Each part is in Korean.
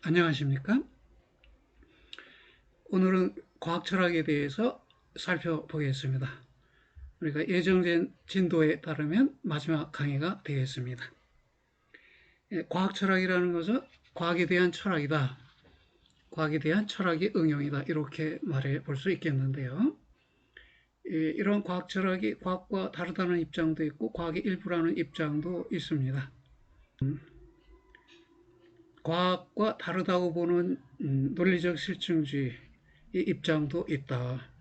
안녕하십니까? 오늘은 과학 철학에 대해서 살펴보겠습니다. 우리가 예정된 진도에 따르면 마지막 강의가 되겠습니다. 과학 철학이라는 것은 과학에 대한 철학이다. 과학에 대한 철학의 응용이다. 이렇게 말해 볼 수 있겠는데요. 이런 과학 철학이 과학과 다르다는 입장도 있고 과학의 일부라는 입장도 있습니다. 과학과 다르다고 보는 논리적 실증주의 입장도 있다.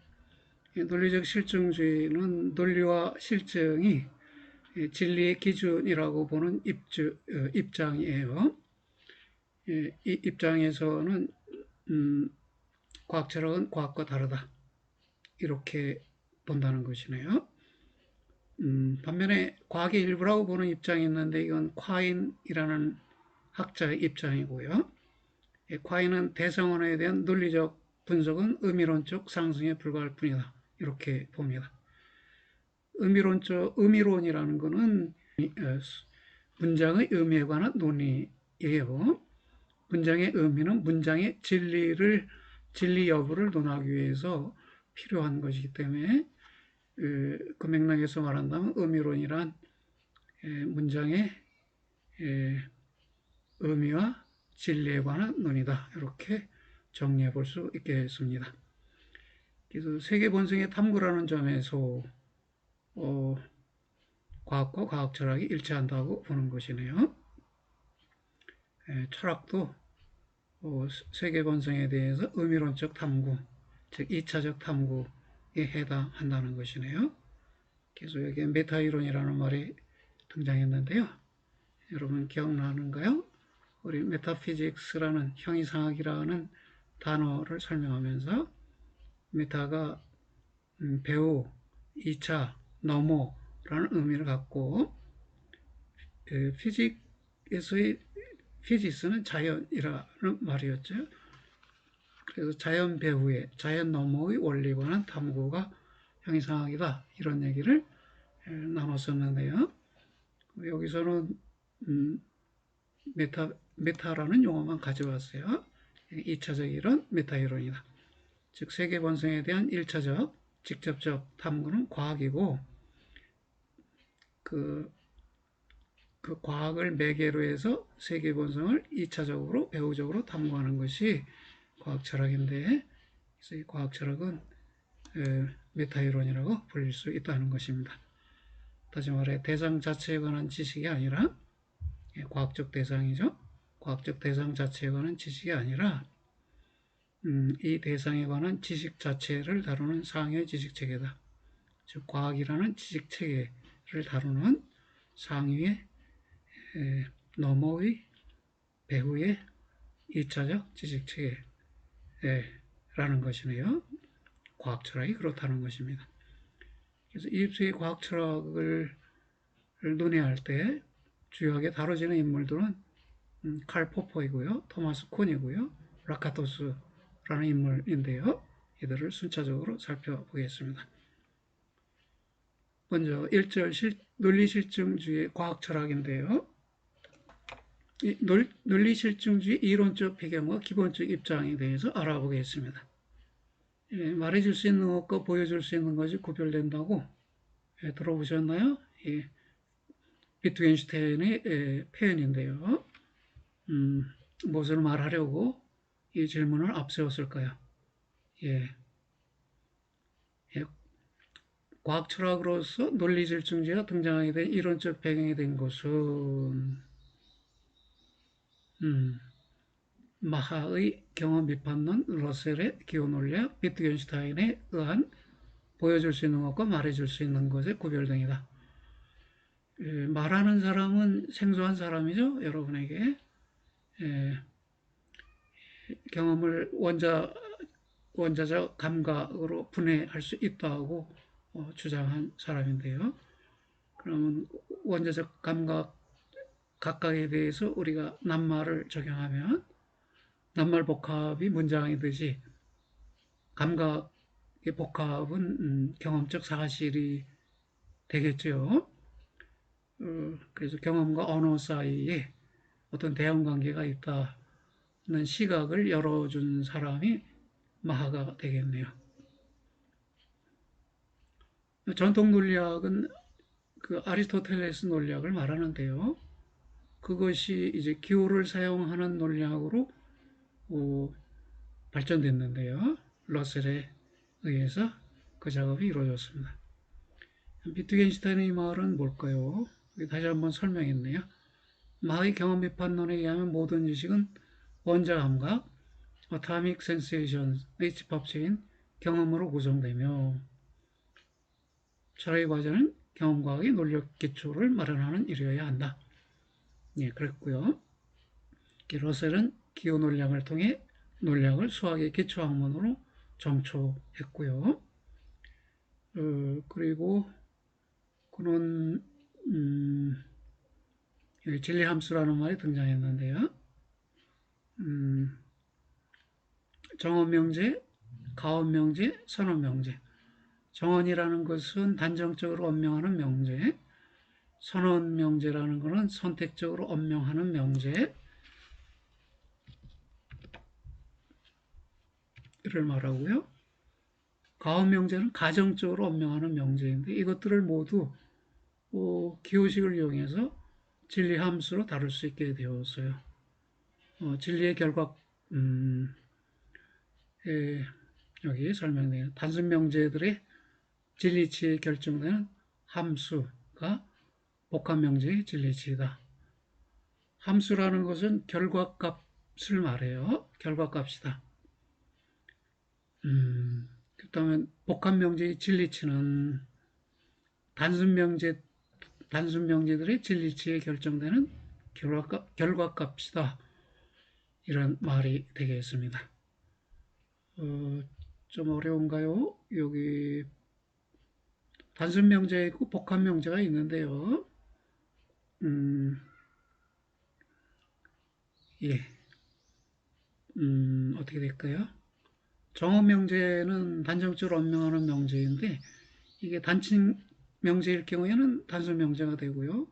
논리적 실증주의는 논리와 실증이 진리의 기준이라고 보는 입장이에요. 이 입장에서는 과학 철학은 과학과 다르다 이렇게 본다는 것이네요. 반면에 과학의 일부라고 보는 입장이 있는데 이건 콰인이라는 학자의 입장이고요. 콰인은 대성언어에 대한 논리적 분석은 의미론적 상승에 불과할 뿐이다 이렇게 봅니다. 의미론이라는 것은 문장의 의미에 관한 논의예요. 문장의 의미는 문장의 진리 여부를 논하기 위해서 필요한 것이기 때문에 그 맥락에서 말한다면 의미론이란 문장의 의미와 진리에 관한 논의다. 이렇게 정리해 볼 수 있겠습니다. 그래서 세계 본성의 탐구라는 점에서 과학과 과학 철학이 일치한다고 보는 것이네요. 철학도 세계 본성에 대해서 의미론적 탐구, 즉 2차적 탐구에 해당한다는 것이네요. 그래서 여기에 메타이론이라는 말이 등장했는데요. 여러분 기억나는가요? 우리 메타피직스라는 형이상학이라는 단어를 설명하면서 메타가 배우, 2차, 너머라는 의미를 갖고 피직에서의 피지스는 자연이라는 말이었죠. 그래서 자연 배후의 자연 너머의 원리에 관한 탐구가 형이상학이다 이런 얘기를 나눴었는데요. 여기서는 메타라는 용어만 가져왔어요. 2차적 이론, 메타 이론이다. 즉 세계 본성에 대한 1차적 직접적 탐구는 과학이고 그 과학을 매개로 해서 세계 본성을 2차적으로 배우적으로 탐구하는 것이 과학 철학인데 그래서 이 과학 철학은 메타 이론이라고 불릴 수 있다는 것입니다. 다시 말해 대상 자체에 관한 지식이 아니라 과학적 대상이죠. 과학적 대상 자체에 관한 지식이 아니라 이 대상에 관한 지식 자체를 다루는 상위의 지식체계다. 즉 과학이라는 지식체계를 다루는 상위의 너머의 배후의 2차적 지식체계라는 것이네요. 과학 철학이 그렇다는 것입니다. 그래서 이입수의 과학 철학을 논의할 때 주요하게 다뤄지는 인물들은 칼 포퍼이고요, 토마스 콘이고요, 라카토스라는 인물인데요. 이들을 순차적으로 살펴보겠습니다. 먼저 1절 논리실증주의 과학 철학인데요. 이 논리실증주의 이론적 배경과 기본적 입장에 대해서 알아보겠습니다. 말해줄 수 있는 것과 보여줄 수 있는 것이 구별된다고 들어보셨나요? 비트겐슈타인의 표현인데요. 무엇을 말하려고 이 질문을 앞세웠을까요? 예, 예, 과학 철학으로서 논리실증주의가 등장하게 된 이론적 배경이 된 것은 마하의 경험 비판론, 러셀의 기호논리학, 비트겐슈타인에 의한 보여줄 수 있는 것과 말해줄 수 있는 것의 구별 등이다. 말하는 사람은 생소한 사람이죠. 여러분에게 경험을 원자적 감각으로 분해할 수 있다고 주장한 사람인데요. 그러면 원자적 감각 각각에 대해서 우리가 낱말을 적용하면 낱말 복합이 문장이듯이 감각의 복합은 경험적 사실이 되겠죠. 그래서 경험과 언어 사이에 어떤 대응 관계가 있다. 시각을 열어준 사람이 마하가 되겠네요. 전통 논리학은 그 아리스토텔레스 논리학을 말하는데요. 그것이 이제 기호를 사용하는 논리학으로 발전됐는데요. 러셀에 의해서 그 작업이 이루어졌습니다. 비트겐슈타인의 말은 뭘까요? 다시 한번 설명했네요. 마의 경험 비판론에 의하면 모든 지식은 원자 감각, 어타믹 센세이션의 집합체인 경험으로 구성되며 철학의 과제는 경험과학의 논리적 기초를 마련하는 일이어야 한다. 예, 그랬고요. 러셀은 기호 논리학을 통해 논리학을 수학의 기초 학문으로 정초했고요. 그리고 그는 진리함수라는 말이 등장했는데요. 정언명제, 가언명제, 선언명제. 정언이라는 것은 단정적으로 언명하는 명제, 선언명제라는 것은 선택적으로 언명하는 명제를 말하고요. 가언명제는 가정적으로 언명하는 명제인데 이것들을 모두 기호식을 이용해서 진리함수로 다룰 수 있게 되었어요. 진리의 결과 여기 설명돼요. 단순 명제들의 진리치에 결정되는 함수가 복합 명제의 진리치이다. 함수라는 것은 결과값을 말해요. 결과값이다. 그렇다면 복합 명제의 진리치는 단순 명제들의 진리치에 결정되는 결과값이다. 이런 말이 되겠습니다. 좀 어려운가요? 여기 단순 명제 있고 복합 명제가 있는데요. 예, 어떻게 될까요? 정어 명제는 단정적으로 언명하는 명제인데 이게 단칭 명제일 경우에는 단순 명제가 되고요.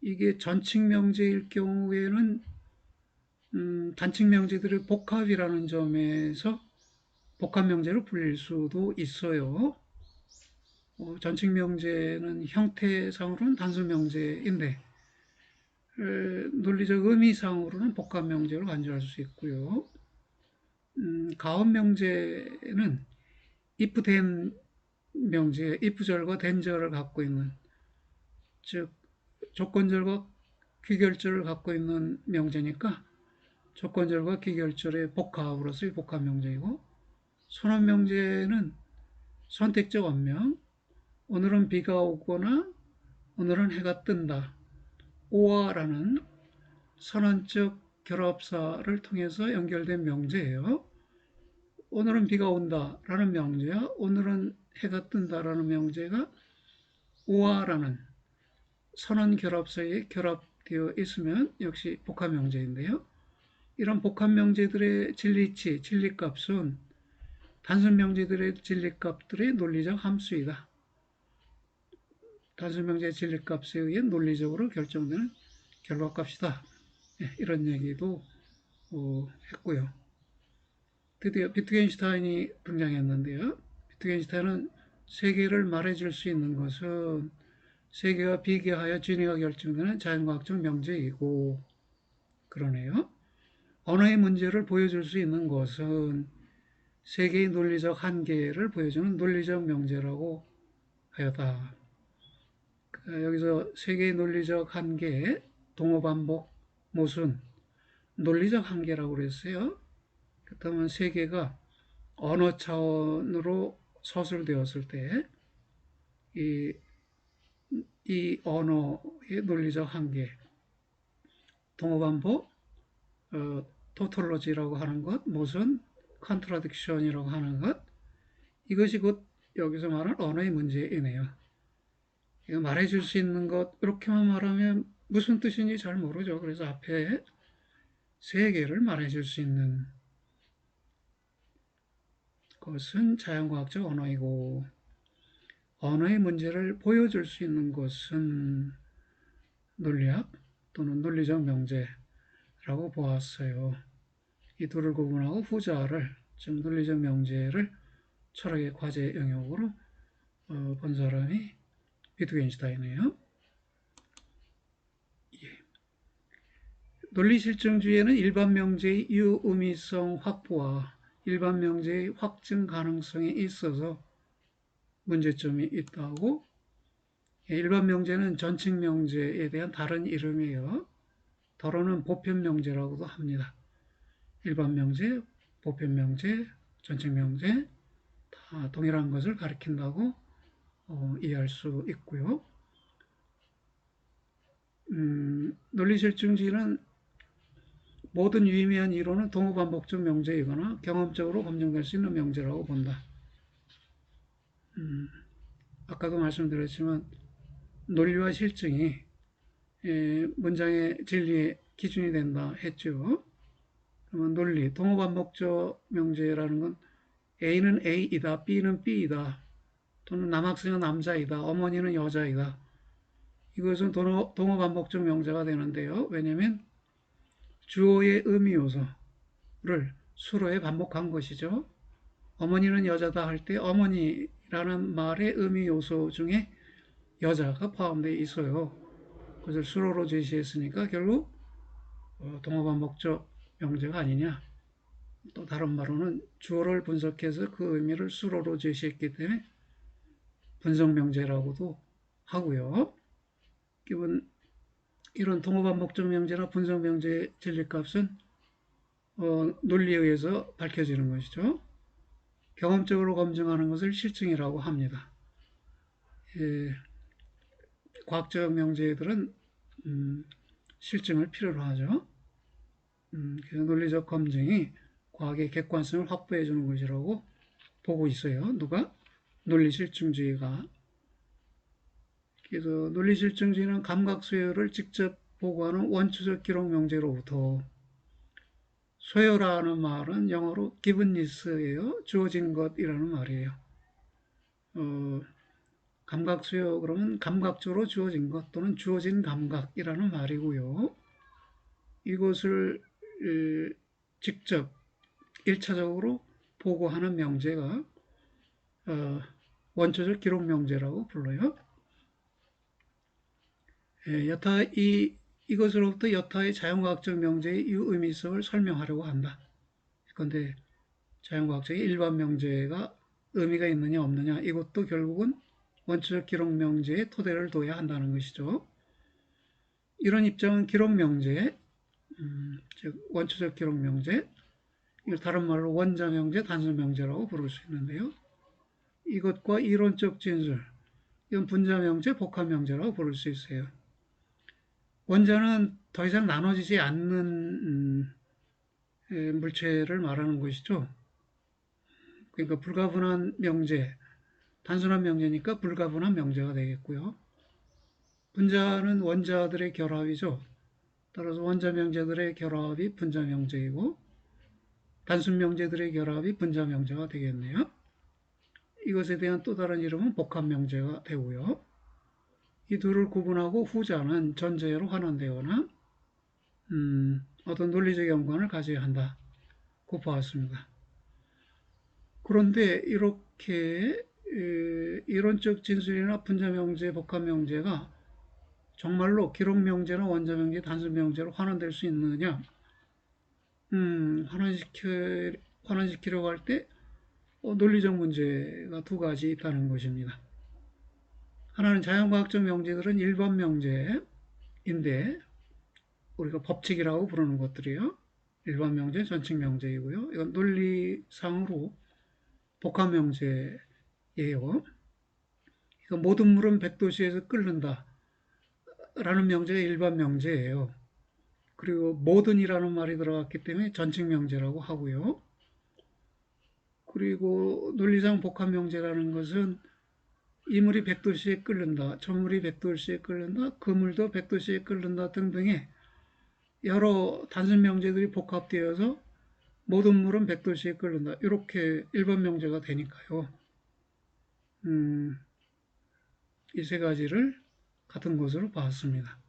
이게 전칭 명제일 경우에는 단칭 명제들의 복합이라는 점에서 복합 명제로 불릴 수도 있어요. 전칭 명제는 형태상으로는 단순 명제인데 논리적 의미상으로는 복합 명제로 간주할 수 있고요. 가업 명제는 if 된 명제, if절과 된절을 갖고 있는, 즉 조건절과 귀결절을 갖고 있는 명제니까 조건절과 귀결절의 복합으로서의 복합 명제이고, 선언 명제는 선택적 언명, 오늘은 비가 오거나 오늘은 해가 뜬다, 오와라는 선언적 결합사를 통해서 연결된 명제예요. 오늘은 비가 온다라는 명제와 오늘은 해가 뜬다라는 명제가 오와라는 선언 결합사에 결합되어 있으면 역시 복합 명제인데요. 이런 복합 명제들의 진리치, 진리값은 단순 명제들의 진리값들의 논리적 함수이다. 단순 명제의 진리값에 의해 논리적으로 결정되는 결과값이다. 이런 얘기도 했고요. 드디어 비트겐슈타인이 등장했는데요. 비트겐슈타인은 세계를 말해줄 수 있는 것은 세계와 비교하여 진위가 결정되는 자연과학적 명제이고, 그러네요. 언어의 문제를 보여줄 수 있는 것은 세계의 논리적 한계를 보여주는 논리적 명제라고 하였다. 여기서 세계의 논리적 한계, 동어반복, 모순, 논리적 한계라고 그랬어요. 그렇다면 세계가 언어 차원으로 서술되었을 때, 이 언어의 논리적 한계, 동어반복, 토톨로지라고 하는 것, 모순, 컨트라딕션이라고 하는 것, 이것이 곧 여기서 말하는 언어의 문제이네요. 이거 말해줄 수 있는 것, 이렇게만 말하면 무슨 뜻인지 잘 모르죠. 그래서 앞에 세 개를 말해줄 수 있는 것은 자연과학적 언어이고, 언어의 문제를 보여줄 수 있는 것은 논리학 또는 논리적 명제라고 보았어요. 이 둘을 구분하고 후자를, 즉 논리적 명제를 철학의 과제 영역으로 본 사람이 위트겐슈타인이에요. 논리실증주의에는 일반 명제의 유의미성 확보와 일반 명제의 확증 가능성에 있어서 문제점이 있다고. 일반 명제는 전칙 명제에 대한 다른 이름이에요. 더러는 보편 명제라고도 합니다. 일반 명제, 보편 명제, 전칙 명제 다 동일한 것을 가리킨다고 이해할 수 있고요. 논리실증주의는 모든 유의미한 이론은 동호반복적 명제이거나 경험적으로 검증될 수 있는 명제라고 본다. 아까도 말씀드렸지만 논리와 실증이 문장의 진리의 기준이 된다 했죠. 그러면 논리, 동호반복적 명제라는 건 A는 A이다, B는 B이다, 또는 남학생은 남자이다, 어머니는 여자이다. 이것은 동호반복적 명제가 되는데요. 왜냐하면 주어의 의미 요소를 수로에 반복한 것이죠. 어머니는 여자다 할 때 어머니라는 말의 의미 요소 중에 여자가 포함되어 있어요. 그것을 수로로 제시했으니까 결국 동호반복적 명제가 아니냐. 또 다른 말로는 주어를 분석해서 그 의미를 수로로 제시했기 때문에 분석명제라고도 하고요. 기본 이런 동호반복적 명제나 분석명제의 진리값은 논리에 의해서 밝혀지는 것이죠. 경험적으로 검증하는 것을 실증이라고 합니다. 과학적 명제들은 실증을 필요로 하죠. 그래서 논리적 검증이 과학의 객관성을 확보해 주는 것이라고 보고 있어요. 누가? 논리실증주의가. 그래서 논리실증주의는 감각 소요를 직접 보고하는 원초적 기록 명제로부터, 소요라는 말은 영어로 giveness예요. 주어진 것이라는 말이에요. 감각 소요 그러면 감각적으로 주어진 것 또는 주어진 감각이라는 말이고요. 이것을 직접 1차적으로 보고하는 명제가 원초적 기록 명제라고 불러요. 여타 이것으로부터 여타의 자연과학적 명제의 유의미성을 설명하려고 한다. 그런데 자연과학적인 일반 명제가 의미가 있느냐 없느냐, 이것도 결국은 원초적 기록 명제에 토대를 둬야 한다는 것이죠. 이런 입장은 기록 명제, 즉 원초적 기록 명제, 이걸 다른 말로 원자 명제, 단순 명제라고 부를 수 있는데요. 이것과 이론적 진술, 이건 분자 명제, 복합 명제라고 부를 수 있어요. 원자는 더 이상 나눠지지 않는 물체를 말하는 것이죠. 그러니까 불가분한 명제, 단순한 명제니까 불가분한 명제가 되겠고요. 분자는 원자들의 결합이죠. 따라서 원자 명제들의 결합이 분자 명제이고 단순 명제들의 결합이 분자 명제가 되겠네요. 이것에 대한 또 다른 이름은 복합 명제가 되고요. 이 둘을 구분하고 후자는 전제로 환원되거나 어떤 논리적 연관을 가져야 한다고 보았습니다. 그런데 이렇게 이론적 진술이나 분자 명제, 복합 명제가 정말로 기록 명제나 원자 명제, 단순 명제로 환원될 수 있느냐? 환원시키려고 할 때 논리적 문제가 두 가지 있다는 것입니다. 하나는 자연과학적 명제들은 일반 명제인데 우리가 법칙이라고 부르는 것들이에요. 일반 명제, 전칙 명제이고요. 이건 논리상으로 복합 명제예요. 이건 모든 물은 100도씨에서 끓는다 라는 명제가 일반 명제예요. 그리고 모든이라는 말이 들어갔기 때문에 전칙 명제라고 하고요. 그리고 논리상 복합 명제라는 것은 이 물이 100도씨에 끓는다, 저 물이 100도씨에 끓는다, 그 물도 100도씨에 끓는다 등등의 여러 단순 명제들이 복합되어서 모든 물은 100도씨에 끓는다. 이렇게 일반 명제가 되니까요. 이 세 가지를 같은 것으로 봤습니다.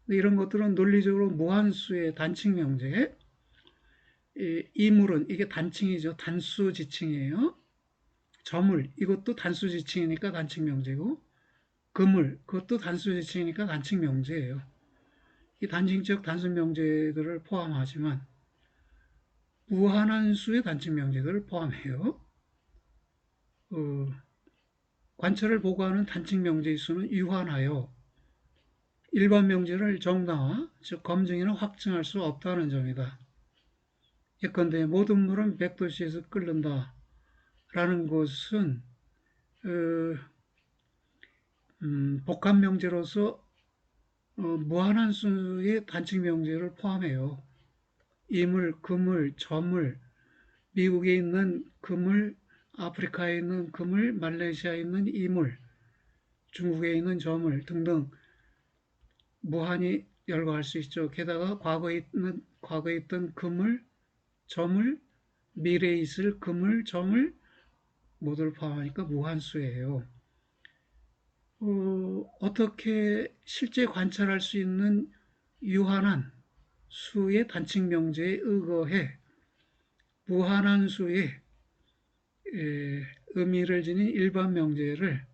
이런 것들은 논리적으로 무한수의 단칙 명제, 이물은 이게 단칭이죠. 단수 지칭이에요. 저물 이것도 단수 지칭이니까 단칭 명제고 그물 그것도 단수 지칭이니까 단칭 명제예요. 이 단칭적 단수 명제들을 포함하지만 무한한 수의 단칭 명제들을 포함해요. 관찰을 보고하는 단칭 명제의 수는 유한하여 일반 명제를 정당화, 즉 검증이나 확증할 수 없다는 점이다. 예컨대 모든 물은 100도씨에서 끓는다 라는 것은 복합 명제로서 무한한 수의 단칭 명제를 포함해요. 이물, 그물, 저물, 미국에 있는 그물, 아프리카에 있는 그물, 말레이시아에 있는 이물, 중국에 있는 저물 등등 무한히 열거할 수 있죠. 게다가 과거에 있던 그물, 저물, 미래에 있을 그물, 저물 모두를 포함하니까 무한수예요. 어떻게 실제 관찰할 수 있는 유한한 수의 단칭 명제에 의거해 무한한 수의 의미를 지닌 일반 명제를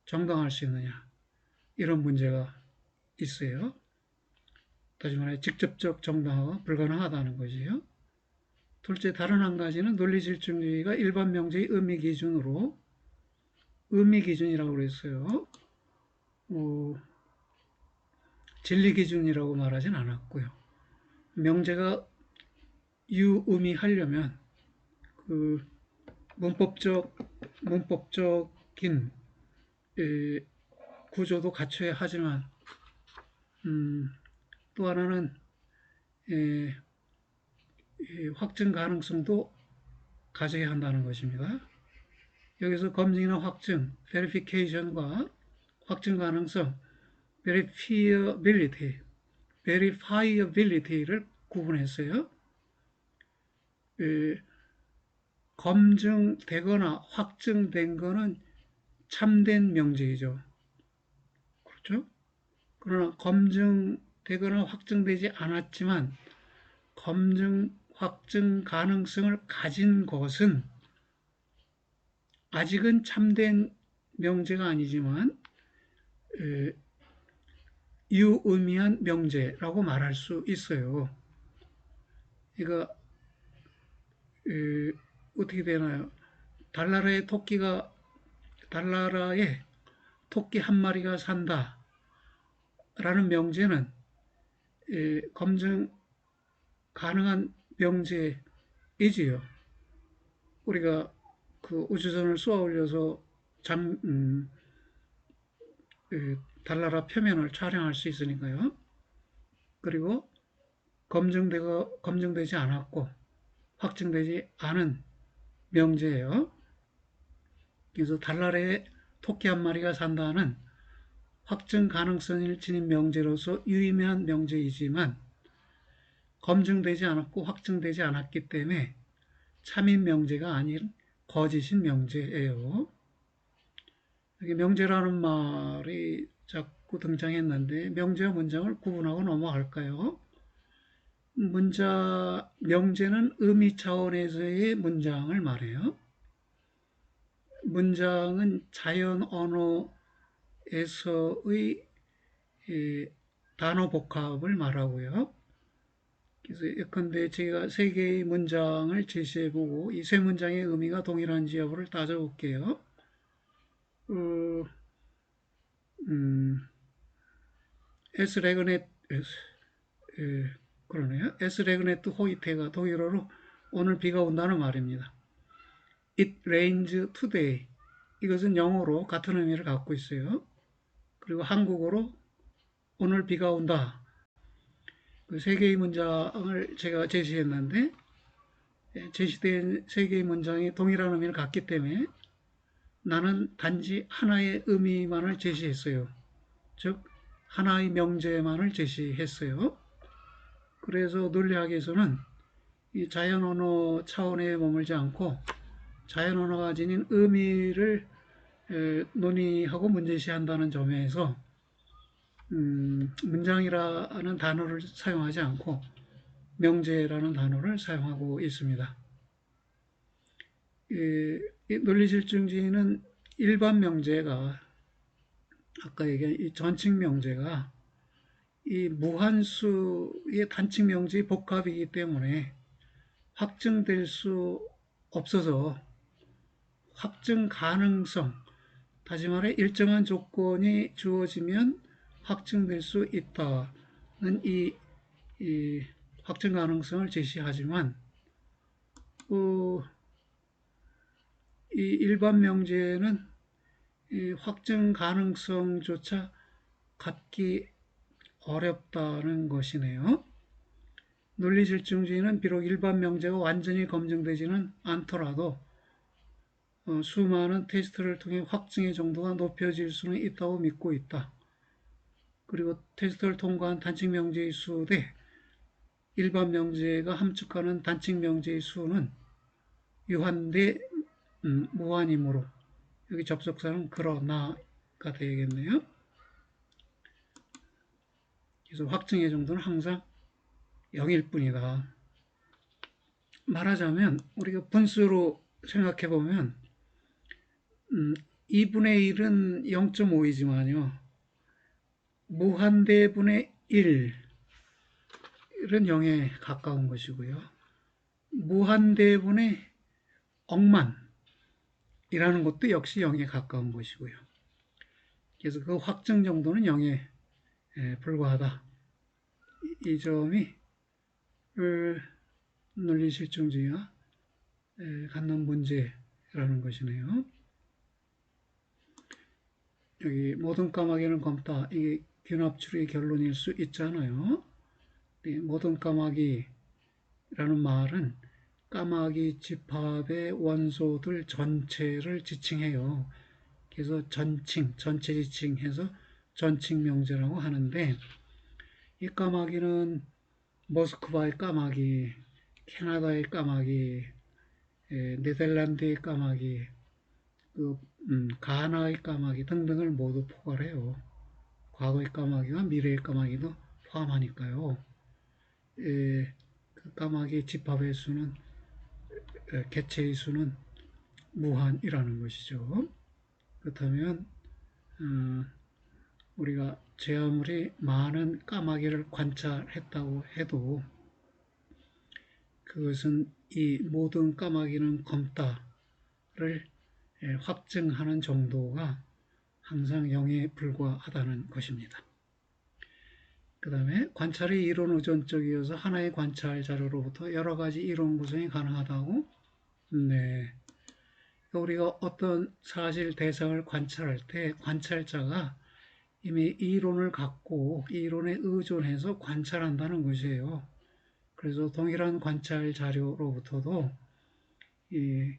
정당할 수 있느냐 이런 문제가 있어요. 다시 말해 직접적 정당화가 불가능하다는 것이요. 둘째 다른 한 가지는 논리실증주의가 일반 명제의 의미 기준으로 의미 기준이라고 그랬어요. 진리 기준이라고 말하진 않았고요. 명제가 유의미하려면 그 문법적인 구조도 갖춰야 하지만 또 하나는 확증 가능성도 가져야 한다는 것입니다. 여기서 검증이나 확증, verification과 확증 가능성, verifiability를 구분했어요. 검증되거나 확증된 것은 참된 명제이죠. 그렇죠? 그러나 검증되거나 확증되지 않았지만 검증, 확증 가능성을 가진 것은 아직은 참된 명제가 아니지만 유의미한 명제라고 말할 수 있어요. 그러니까 어떻게 되나요? 달나라에 토끼 한 마리가 산다 라는 명제는 검증 가능한 명제이지요. 우리가 그 우주선을 쏘아 올려서 달나라 표면을 촬영할 수 있으니까요. 그리고 검증되지 않았고 확증되지 않은 명제예요. 그래서 달나라에 토끼 한 마리가 산다는 확증 가능성을 지닌 명제로서 유의미한 명제이지만 검증되지 않았고 확증되지 않았기 때문에 참인 명제가 아닌 거짓인 명제예요. 여기 명제라는 말이 자꾸 등장했는데 명제와 문장을 구분하고 넘어갈까요? 명제는 의미 차원에서의 문장을 말해요. 문장은 자연 언어에서의 단어 복합을 말하고요. 그래서 예컨대 제가 세 개의 문장을 제시해보고 이 세 문장의 의미가 동일한지 여부를 따져볼게요. 에스레그네트 호이테가 독일어로 오늘 비가 온다는 말입니다. It rains today. 이것은 영어로 같은 의미를 갖고 있어요. 그리고 한국어로 오늘 비가 온다. 그 세 개의 문장을 제가 제시했는데 제시된 세 개의 문장이 동일한 의미를 갖기 때문에 나는 단지 하나의 의미만을 제시했어요. 즉 하나의 명제만을 제시했어요. 그래서 논리학에서는 이 자연 언어 차원에 머물지 않고 자연 언어가 지닌 의미를 논의하고 문제시한다는 점에서 문장이라는 단어를 사용하지 않고 명제라는 단어를 사용하고 있습니다. 이 논리실증주의는 일반 명제가 아까 얘기한 이 전칙 명제가 이 무한수의 단칙 명제의 복합이기 때문에 확증될 수 없어서 확증 가능성, 다시 말해 일정한 조건이 주어지면 확증될 수 있다는 이 확증 가능성을 제시하지만 이 일반 명제는 이 확증 가능성조차 갖기 어렵다는 것이네요. 논리실증주의는 비록 일반 명제가 완전히 검증되지는 않더라도 수많은 테스트를 통해 확증의 정도가 높여질 수는 있다고 믿고 있다. 그리고 테스트를 통과한 단칙 명제의 수 대 일반 명제가 함축하는 단칙 명제의 수는 유한 대 무한이므로 여기 접속사는 그러나가 되겠네요. 그래서 확증의 정도는 항상 0일 뿐이다. 말하자면 우리가 분수로 생각해 보면 2분의 1은 0.5이지만요. 무한대분의 1은 0에 가까운 것이고요. 무한대분의 억만이라는 것도 역시 0에 가까운 것이고요. 그래서 그 확증 정도는 0에 불과하다. 이 점이 논리실증주의가 갖는 문제라는 것이네요. 여기 모든 까마귀는 검다. 이게 균합추리의 결론일 수 있잖아요. 모든 까마귀라는 말은 까마귀 집합의 원소들 전체를 지칭해요. 그래서 전체 지칭해서 전칙 명제라고 하는데 이 까마귀는 모스크바의 까마귀, 캐나다의 까마귀, 네덜란드의 까마귀, 가나의 까마귀 등등을 모두 포괄해요. 과거의 까마귀와 미래의 까마귀도 포함하니까요. 그 까마귀 집합의 수는 개체의 수는 무한이라는 것이죠. 그렇다면 우리가 제 아무리 많은 까마귀를 관찰했다고 해도 그것은 이 모든 까마귀는 검다를 확증하는 정도가 항상 0에 불과하다는 것입니다. 그 다음에 관찰이 이론 의존적이어서 하나의 관찰 자료로부터 여러 가지 이론 구성이 가능하다고. 네. 우리가 어떤 사실 대상을 관찰할 때 관찰자가 이미 이론을 갖고 이론에 의존해서 관찰한다는 것이에요. 그래서 동일한 관찰 자료로부터도 이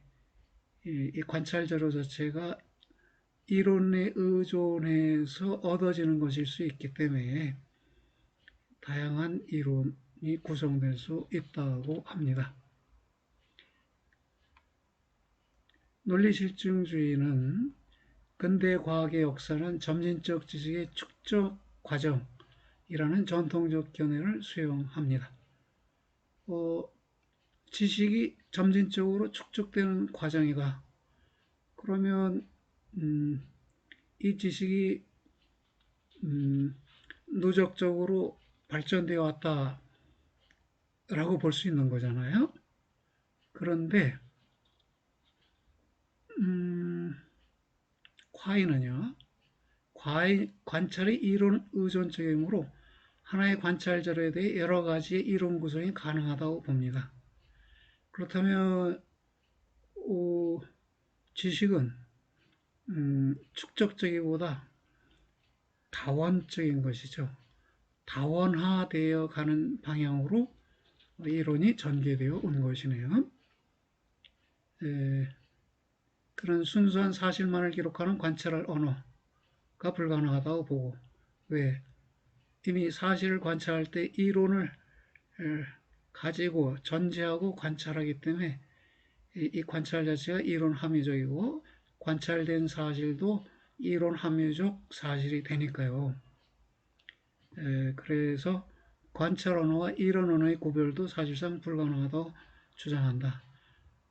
관찰 자료 자체가 이론에 의존해서 얻어지는 것일 수 있기 때문에 다양한 이론이 구성될 수 있다고 합니다. 논리실증주의는 근대 과학의 역사는 점진적 지식의 축적 과정이라는 전통적 견해를 수용합니다. 지식이 점진적으로 축적되는 과정이다. 그러면 이 지식이 누적적으로 발전되어 왔다라고 볼 수 있는 거잖아요. 그런데 과잉은요. 관찰이 이론 의존적이므로 하나의 관찰 자료에 대해 여러 가지의 이론 구성이 가능하다고 봅니다. 그렇다면 지식은 축적적이보다 다원적인 것이죠. 다원화되어 가는 방향으로 이론이 전개되어 온 것이네요. 그런 순수한 사실만을 기록하는 관찰할 언어가 불가능하다고 보고, 왜? 이미 사실을 관찰할 때 이론을 가지고 전제하고 관찰하기 때문에 이 관찰 자체가 이론 함유적이고 관찰된 사실도 이론 함유적 사실이 되니까요. 그래서 관찰 언어와 이론 언어의 구별도 사실상 불가능하다고 주장한다.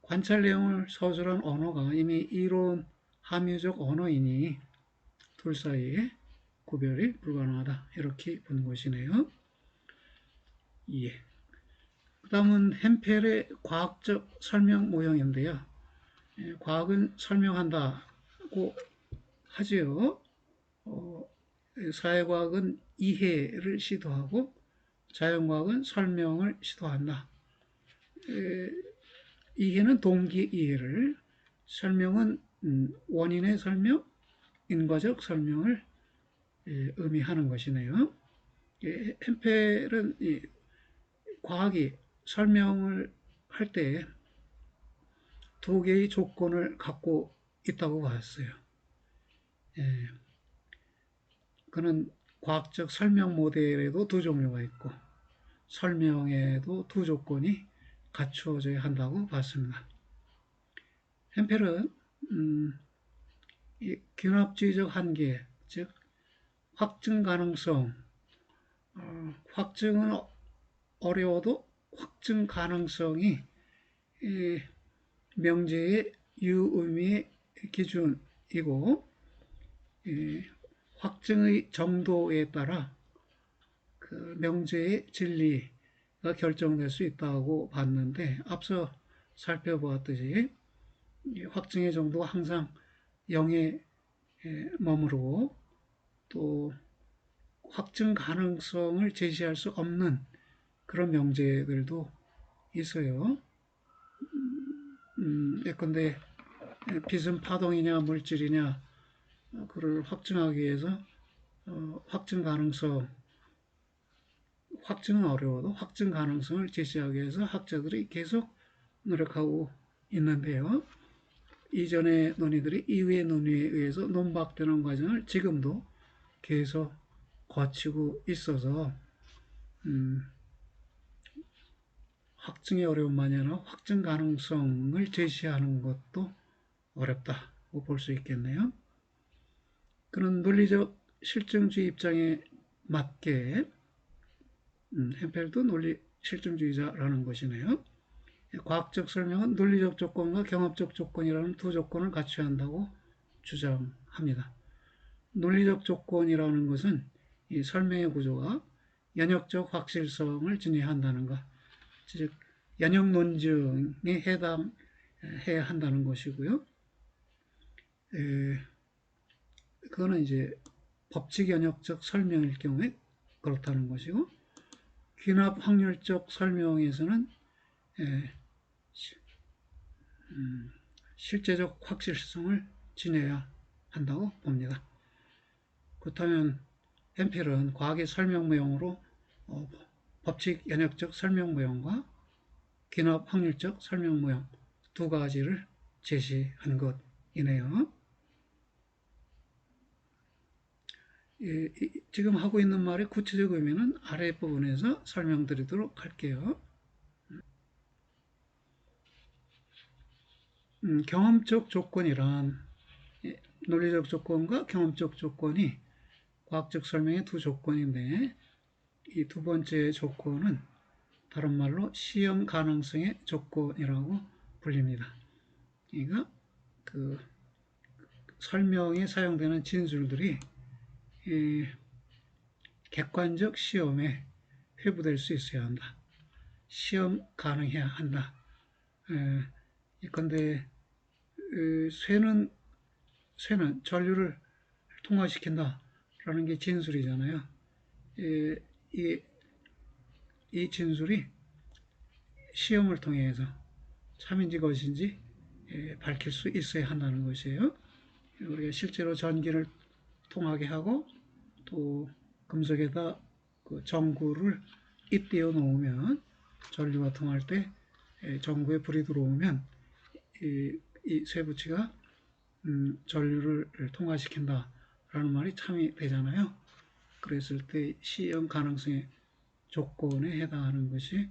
관찰 내용을 서술한 언어가 이미 이론 함유적 언어이니 둘 사이에 구별이 불가능하다. 이렇게 본 것이네요. 예. 그 다음은 햄펠의 과학적 설명 모형인데요. 과학은 설명한다고 하지요. 사회과학은 이해를 시도하고 자연과학은 설명을 시도한다. 이해는 동기 이해를, 설명은 원인의 설명, 인과적 설명을 의미하는 것이네요. 햄펠은 과학이 설명을 할 때 두 개의 조건을 갖고 있다고 봤어요. 그는 과학적 설명 모델에도 두 종류가 있고 설명에도 두 조건이 갖추어져야 한다고 봤습니다. 햄펠은 균합주의적 한계, 즉 확증 가능성, 확증은 어려워도 확증 가능성이 명제의 유의미의 기준이고 확증의 정도에 따라 그 명제의 진리가 결정될 수 있다고 봤는데 앞서 살펴보았듯이 확증의 정도가 항상 0에 머무르고 또 확증 가능성을 제시할 수 없는 그런 명제들도 있어요. 예컨대 빛은 파동이냐 물질이냐 그를 확증하기 위해서 확증 가능성, 확증은 어려워도 확증 가능성을 제시하기 위해서 학자들이 계속 노력하고 있는데요. 이전의 논의들이 이후의 논의에 의해서 논박되는 과정을 지금도 계속 거치고 있어서 확증의 어려움만이 아니라 확증 가능성을 제시하는 것도 어렵다고 볼 수 있겠네요. 그런 논리적 실증주의 입장에 맞게 햄펠도 논리 실증주의자라는 것이네요. 과학적 설명은 논리적 조건과 경험적 조건이라는 두 조건을 갖춰야 한다고 주장합니다. 논리적 조건이라는 것은 이 설명의 구조가 연역적 확실성을 지니한다는 것, 즉 연역 논증에 해당해야 한다는 것이고요. 그거는 이제 법칙 연역적 설명일 경우에 그렇다는 것이고, 귀납 확률적 설명에서는 실제적 확실성을 지녀야 한다고 봅니다. 그렇다면 햄펠은 과학의 설명 모형으로 법칙 연역적 설명 모형과 귀납 확률적 설명 모형 두 가지를 제시한 것이네요. 지금 하고 있는 말의 구체적 의미는 아래 부분에서 설명드리도록 할게요. 경험적 조건이란 논리적 조건과 경험적 조건이 과학적 설명의 두 조건인데 이 두 번째 조건은 다른 말로 시험 가능성의 조건이라고 불립니다. 그러니까 그 설명에 사용되는 진술들이 객관적 시험에 회부될 수 있어야 한다. 시험 가능해야 한다. 예컨대 쇠는 전류를 통화시킨다라는 게 진술이잖아요. 이 진술이 시험을 통해서 참인지 것인지 밝힐 수 있어야 한다는 것이에요. 우리가 실제로 전기를 통하게 하고 또 금속에다 그 전구를 입대어 놓으면 전류가 통할 때 전구에 불이 들어오면 이 쇠붙이가 전류를 통화시킨다라는 말이 참이 되잖아요. 그랬을 때 시험 가능성의 조건에 해당하는 것이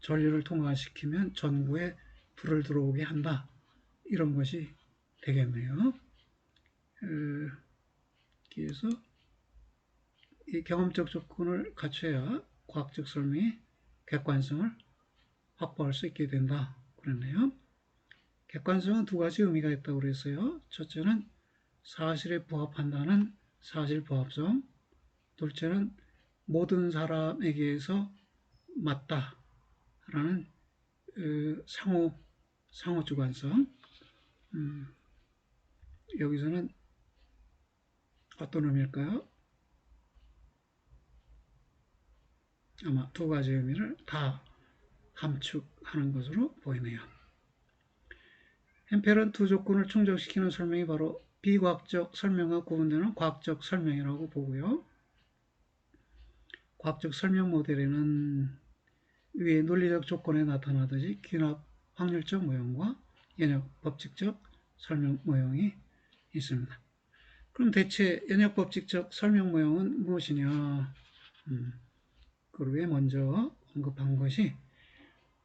전류를 통화시키면 전구에 불을 들어오게 한다. 이런 것이 되겠네요. 그래서 이 경험적 조건을 갖춰야 과학적 설명이 객관성을 확보할 수 있게 된다. 그랬네요. 객관성은 두 가지 의미가 있다고 그랬어요. 첫째는 사실에 부합한다는 사실 부합성, 둘째는 모든 사람에게서 맞다라는 상호 주관성. 여기서는 어떤 의미일까요? 아마 두 가지 의미를 다 함축하는 것으로 보이네요. 햄펠은 두 조건을 충족시키는 설명이 바로 비과학적 설명과 구분되는 과학적 설명이라고 보고요. 과학적 설명 모델에는 위의 논리적 조건에 나타나듯이 귀납 확률적 모형과 연역 법칙적 설명 모형이 있습니다. 그럼 대체 연역 법칙적 설명 모형은 무엇이냐? 그룹에 먼저 언급한 것이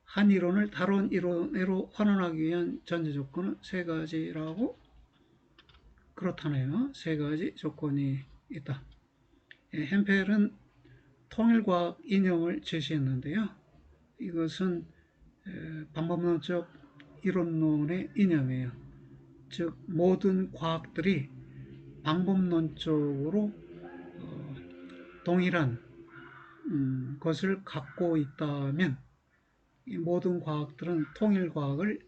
한 이론을 다른 이론으로 환원하기 위한 전제 조건은 세 가지라고 그렇다네요. 세 가지 조건이 있다. 햄펠은 통일과학 이념을 제시했는데요. 이것은 방법론적 이론론의 이념이에요. 즉 모든 과학들이 방법론적으로 동일한 것을 갖고 있다면 이 모든 과학들은 통일과학을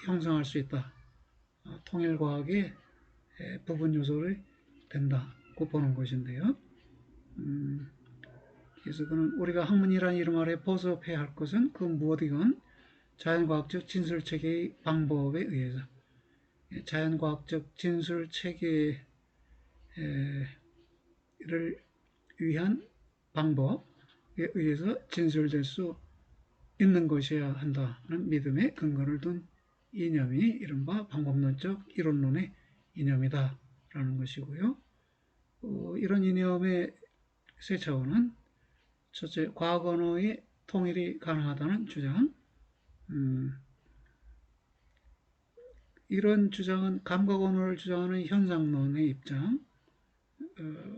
형성할 수 있다. 통일과학의 부분 요소를 된다고 보는 것인데요. 그래서 그는 우리가 학문이라는 이름 아래 보습해야 할 것은 그 무엇이건 자연과학적 진술체계의 방법에 의해서 자연과학적 진술체계를 위한 방법에 의해서 진술될 수 있는 것이어야 한다는 믿음의 근거를 둔 이념이 이른바 방법론적 이론론의 이념이다 라는 것이고요. 이런 이념의 세 차원은 첫째, 과학 언어의 통일이 가능하다는 주장. 이런 주장은 감각 언어를 주장하는 현상론의 입장.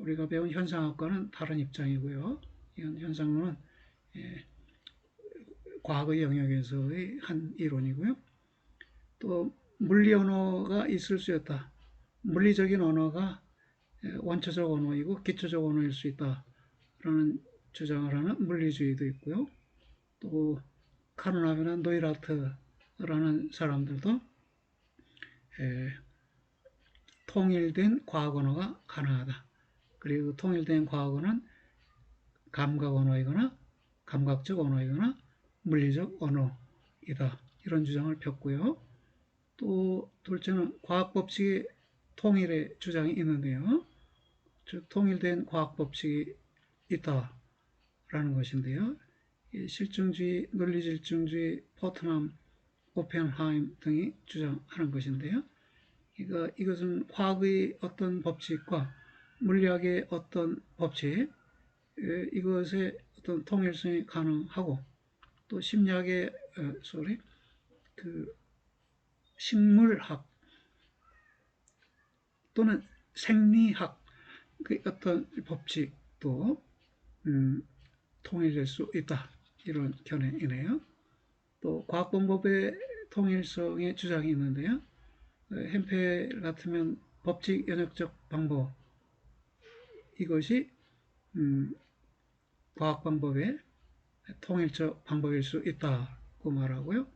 우리가 배운 현상학과는 다른 입장이고요. 이건 현상론은 과학의 영역에서의 한 이론이고요. 또 물리 언어가 있을 수 있다. 물리적인 언어가 원초적 언어이고 기초적 언어일 수 있다라는 주장을 하는 물리주의도 있고요. 또 카르나비나 노이라트라는 사람들도 통일된 과학 언어가 가능하다. 그리고 통일된 과학 언어는 감각 언어이거나 감각적 언어이거나 물리적 언어이다. 이런 주장을 폈고요. 또 둘째는 과학 법칙의 통일의 주장이 있는데요. 즉 통일된 과학 법칙이 있다라는 것인데요. 실증주의, 논리질증주의, 포트남, 오펜하임 등이 주장하는 것인데요. 이것은 화학의 어떤 법칙과 물리학의 어떤 법칙, 이것의 어떤 통일성이 가능하고 또 심리학의 식물학 또는 생리학 그 어떤 법칙도 통일될 수 있다. 이런 견해이네요. 또 과학방법의 통일성의 주장이 있는데요. 햄펠 같으면 법칙 연역적 방법 이것이 과학방법의 통일적 방법일 수 있다고 말하고요.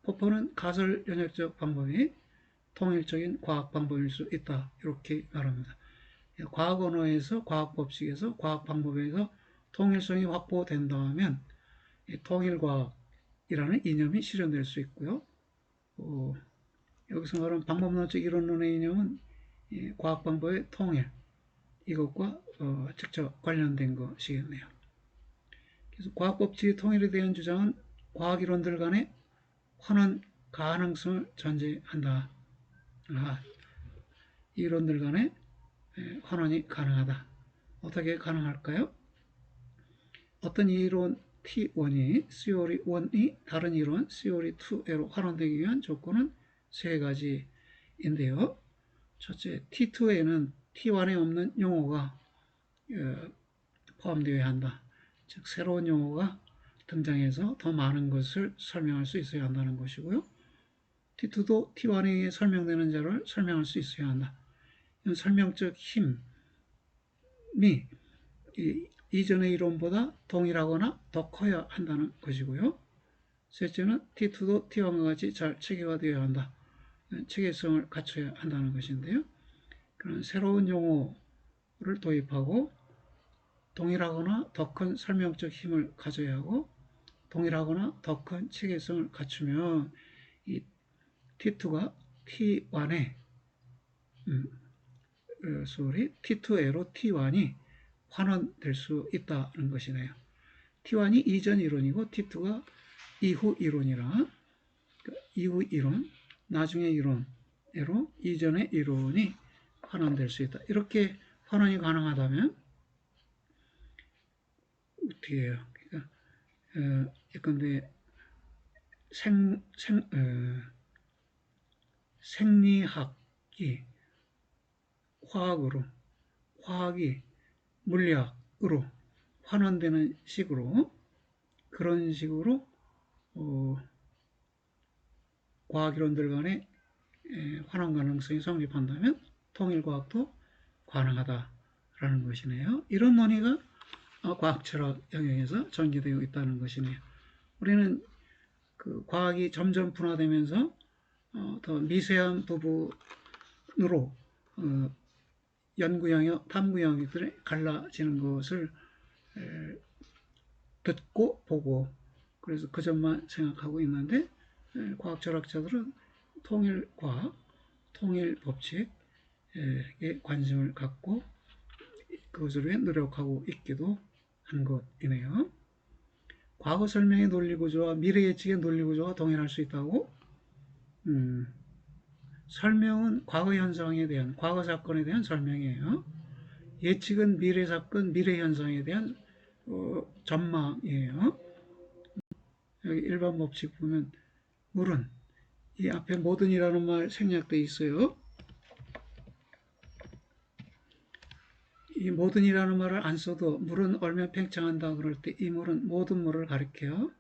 포퍼는 가설 연역적 방법이 통일적인 과학 방법일 수 있다. 이렇게 말합니다. 과학 언어에서, 과학 법칙에서, 과학 방법에서 통일성이 확보된다면 통일과학이라는 이념이 실현될 수 있고요. 여기서 말하는 방법론적 이론론의 이념은 과학 방법의 통일 이것과 직접 관련된 것이겠네요. 그래서 과학 법칙의 통일에 대한 주장은 과학 이론들 간의 환원 가능성을 전제한다. 이론들 간의 환원이 가능하다. 어떻게 가능할까요? 어떤 이론 T1이 Theory 1이 다른 이론 Theory 2로 환원되기 위한 조건은 세 가지인데요. 첫째, T2에는 T1에 없는 용어가 포함되어야 한다. 즉 새로운 용어가 등장해서 더 많은 것을 설명할 수 있어야 한다는 것이고요. T2도 T1에 설명되는 자를 설명할 수 있어야 한다. 설명적 힘이 이전의 이론보다 동일하거나 더 커야 한다는 것이고요. 셋째는 T2도 T1과 같이 잘 체계화되어야 한다. 체계성을 갖춰야 한다는 것인데요. 그런 새로운 용어를 도입하고 동일하거나 더 큰 설명적 힘을 가져야 하고 동일하거나 더 큰 체계성을 갖추면 이 T2가 T1에 T2에로 T1이 환원될 수 있다는 것이네요. T1이 이전 이론이고 T2가 이후 이론이라 이후 이론, 나중의 이론으로 이전의 이론이 환원될 수 있다. 이렇게 환원이 가능하다면 어떻게 해요? 그러니까 예컨대 생리학이 화학으로, 화학이 물리학으로 환원되는 식으로 그런 식으로 과학이론들 간의 환원 가능성이 성립한다면 통일과학도 가능하다라는 것이네요. 이런 논의가 과학 철학 영역에서 전개되어 있다는 것이네요. 우리는 그 과학이 점점 분화되면서 더 미세한 부분으로 연구 영역, 탐구 영역들이 갈라지는 것을 듣고 보고 그래서 그 점만 생각하고 있는데 과학 철학자들은 통일과학, 통일법칙에 관심을 갖고 그것을 위해 노력하고 있기도 한 것이네요. 과거 설명의 논리구조와 미래 예측의 논리구조가 동일할 수 있다고? 설명은 과거 현상에 대한, 과거 사건에 대한 설명이에요. 예측은 미래 사건, 미래 현상에 대한 전망이에요. 여기 일반 법칙 보면 물은 이 앞에 모든이라는 말 생략되어 있어요. 이 모든이라는 말을 안 써도 물은 얼면 팽창한다 그럴 때 이 물은 모든 물을 가리켜요.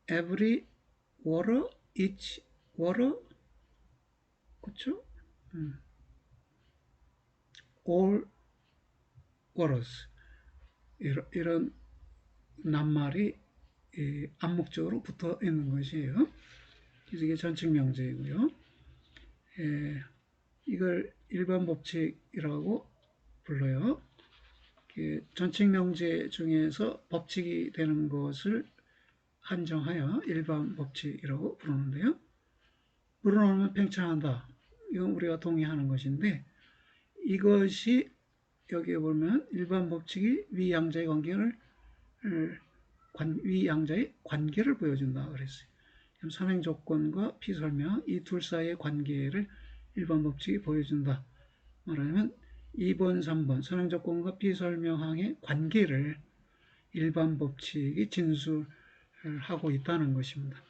Every water, each water, 그렇죠? All waters 이런 낱말이 암묵적으로 붙어 있는 것이에요. 그래서 이게 전칙 명제이고요. 이걸 일반 법칙이라고 불러요. 전칙 명제 중에서 법칙이 되는 것을 한정하여 일반 법칙이라고 부르는데요. 물은 얼면 팽창한다. 이건 우리가 동의하는 것인데 이것이 여기에 보면 일반 법칙이 위양자의 관계를 보여준다 그랬어요. 선행 조건과 피설명 이 둘 사이의 관계를 일반 법칙이 보여준다. 말하자면 2번, 3번 선행 조건과 피설명항의 관계를 일반 법칙이 진술하고 있다는 것입니다.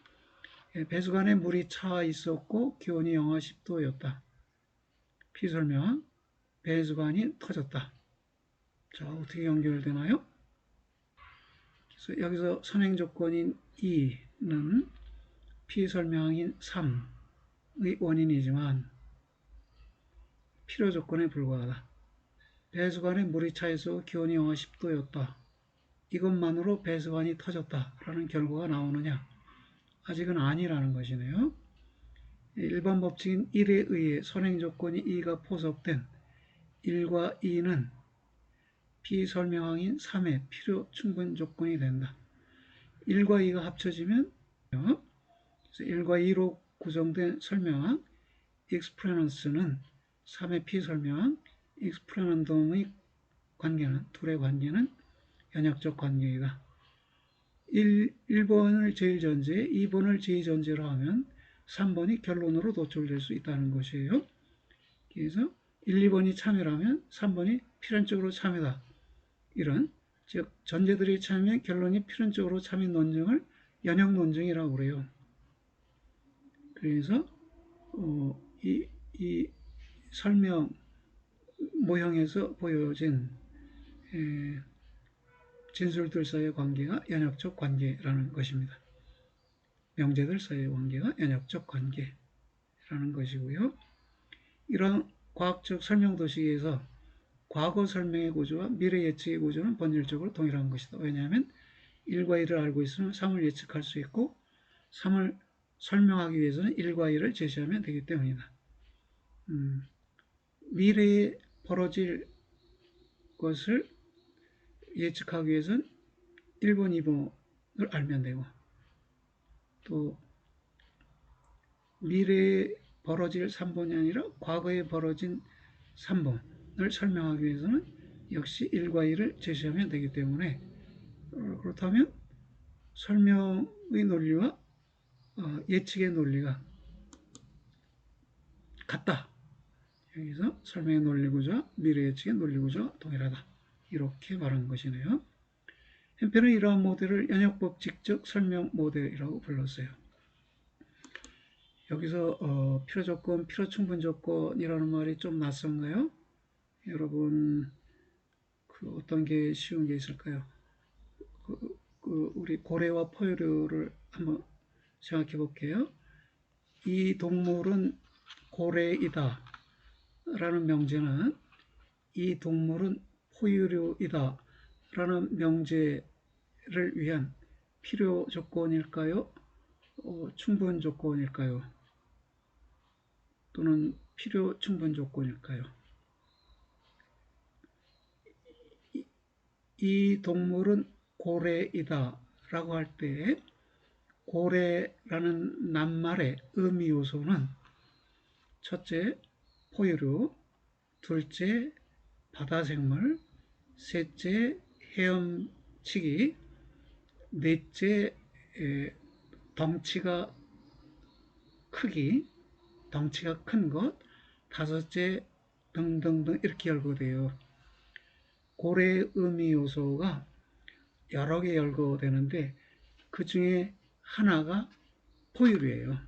배수관에 물이 차 있었고 기온이 영하 10도였다. 피설명항 배수관이 터졌다. 자, 어떻게 연결되나요? 그래서 여기서 선행 조건인 2는 피설명항인 3의 원인이지만 필요 조건에 불과하다. 배수관에 물이 차있어 기온이 영하 10도였다. 이것만으로 배수관이 터졌다라는 결과가 나오느냐? 아직은 아니라는 것이네요. 일반 법칙인 1에 의해 선행 조건이 2가 포섭된 1과 2는 피설명항인 3의 필요 충분 조건이 된다. 1과 2가 합쳐지면 그래서 1과 2로 구성된 설명항 explanance는 3의 피설명항 explanandum의 관계는 둘의 관계는 연역적 관계이다. 1번을 제일 전제, 2번을 제2전제로 하면 3번이 결론으로 도출될 수 있다는 것이에요. 그래서 1, 2번이 참여라면 3번이 필연적으로 참여다. 이런 즉 전제들이 참여면 결론이 필연적으로 참여 논증을 연역 논증이라고 그래요. 그래서 이 설명 모형에서 보여진 진술들 사이의 관계가 연역적 관계라는 것입니다. 명제들 사이의 관계가 연역적 관계라는 것이고요. 이런 과학적 설명 도식에서 과거 설명의 구조와 미래 예측의 구조는 본질적으로 동일한 것이다. 왜냐하면 1과 2를 알고 있으면 3을 예측할 수 있고 3을 설명하기 위해서는 1과 2를 제시하면 되기 때문이다. 미래에 벌어질 것을 예측하기 위해서는 1번, 2번을 알면 되고 또 미래에 벌어질 3번이 아니라 과거에 벌어진 3번을 설명하기 위해서는 역시 1과 2를 제시하면 되기 때문에 그렇다면 설명의 논리와 예측의 논리가 같다. 여기서 설명의 논리 구조와 미래 예측의 논리 구조가 동일하다. 이렇게 말한 것이네요. 햄페는 이러한 모델을 연역법칙적 설명 모델이라고 불렀어요. 여기서 필요조건, 필요충분조건이라는 말이 좀 낯선가요? 여러분 어떤 게 쉬운 게 있을까요? 우리 고래와 포유류를 한번 생각해 볼게요. 이 동물은 고래이다 라는 명제는 이 동물은 포유류이다 라는 명제를 위한 필요 조건일까요? 충분 조건일까요? 또는 필요 충분 조건일까요? 이 동물은 고래이다 라고 할 때 고래라는 낱말의 의미 요소는 첫째, 포유류, 둘째, 바다생물, 셋째, 헤엄치기, 넷째, 덩치가 큰 것, 다섯째, 등등등 이렇게 열거돼요. 고래의 의미 요소가 여러 개 열거되는데 그 중에 하나가 포유류예요.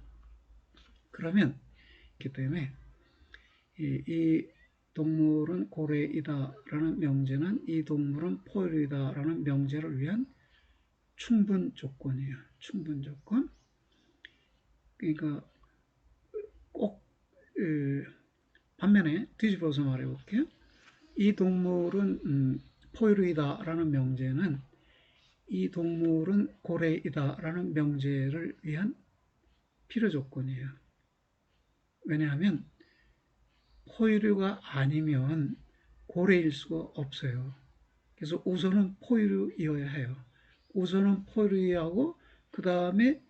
그러면 그렇기 때문에 이 동물은 고래이다라는 명제는 이 동물은 포유류이다라는 명제를 위한 충분 조건이에요. 충분 조건. 그러니까 꼭 반면에 뒤집어서 말해볼게요. 이 동물은 포유류이다라는 명제는 이 동물은 고래이다라는 명제를 위한 필요 조건이에요. 왜냐하면 포유류가 아니면 고래일 수가 없어요. 그래서 우선은 포유류이어야 해요. 우선은 포유류하고 그 다음에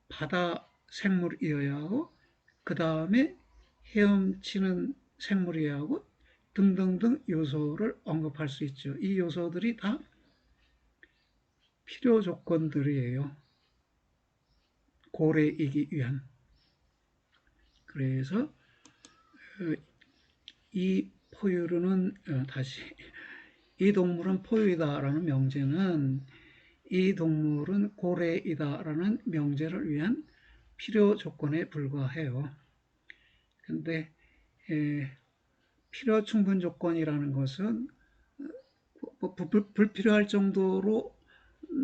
바다 생물이어야 하고 그 다음에 헤엄치는 생물이어야 하고 등등등 요소를 언급할 수 있죠. 이 요소들이 다 필요 조건들이에요. 고래이기 위한. 그래서 이 포유류는 이 동물은 포유이다라는 명제는 이 동물은 고래이다라는 명제를 위한 필요 조건에 불과해요. 근데 필요 충분 조건이라는 것은 불필요할 정도로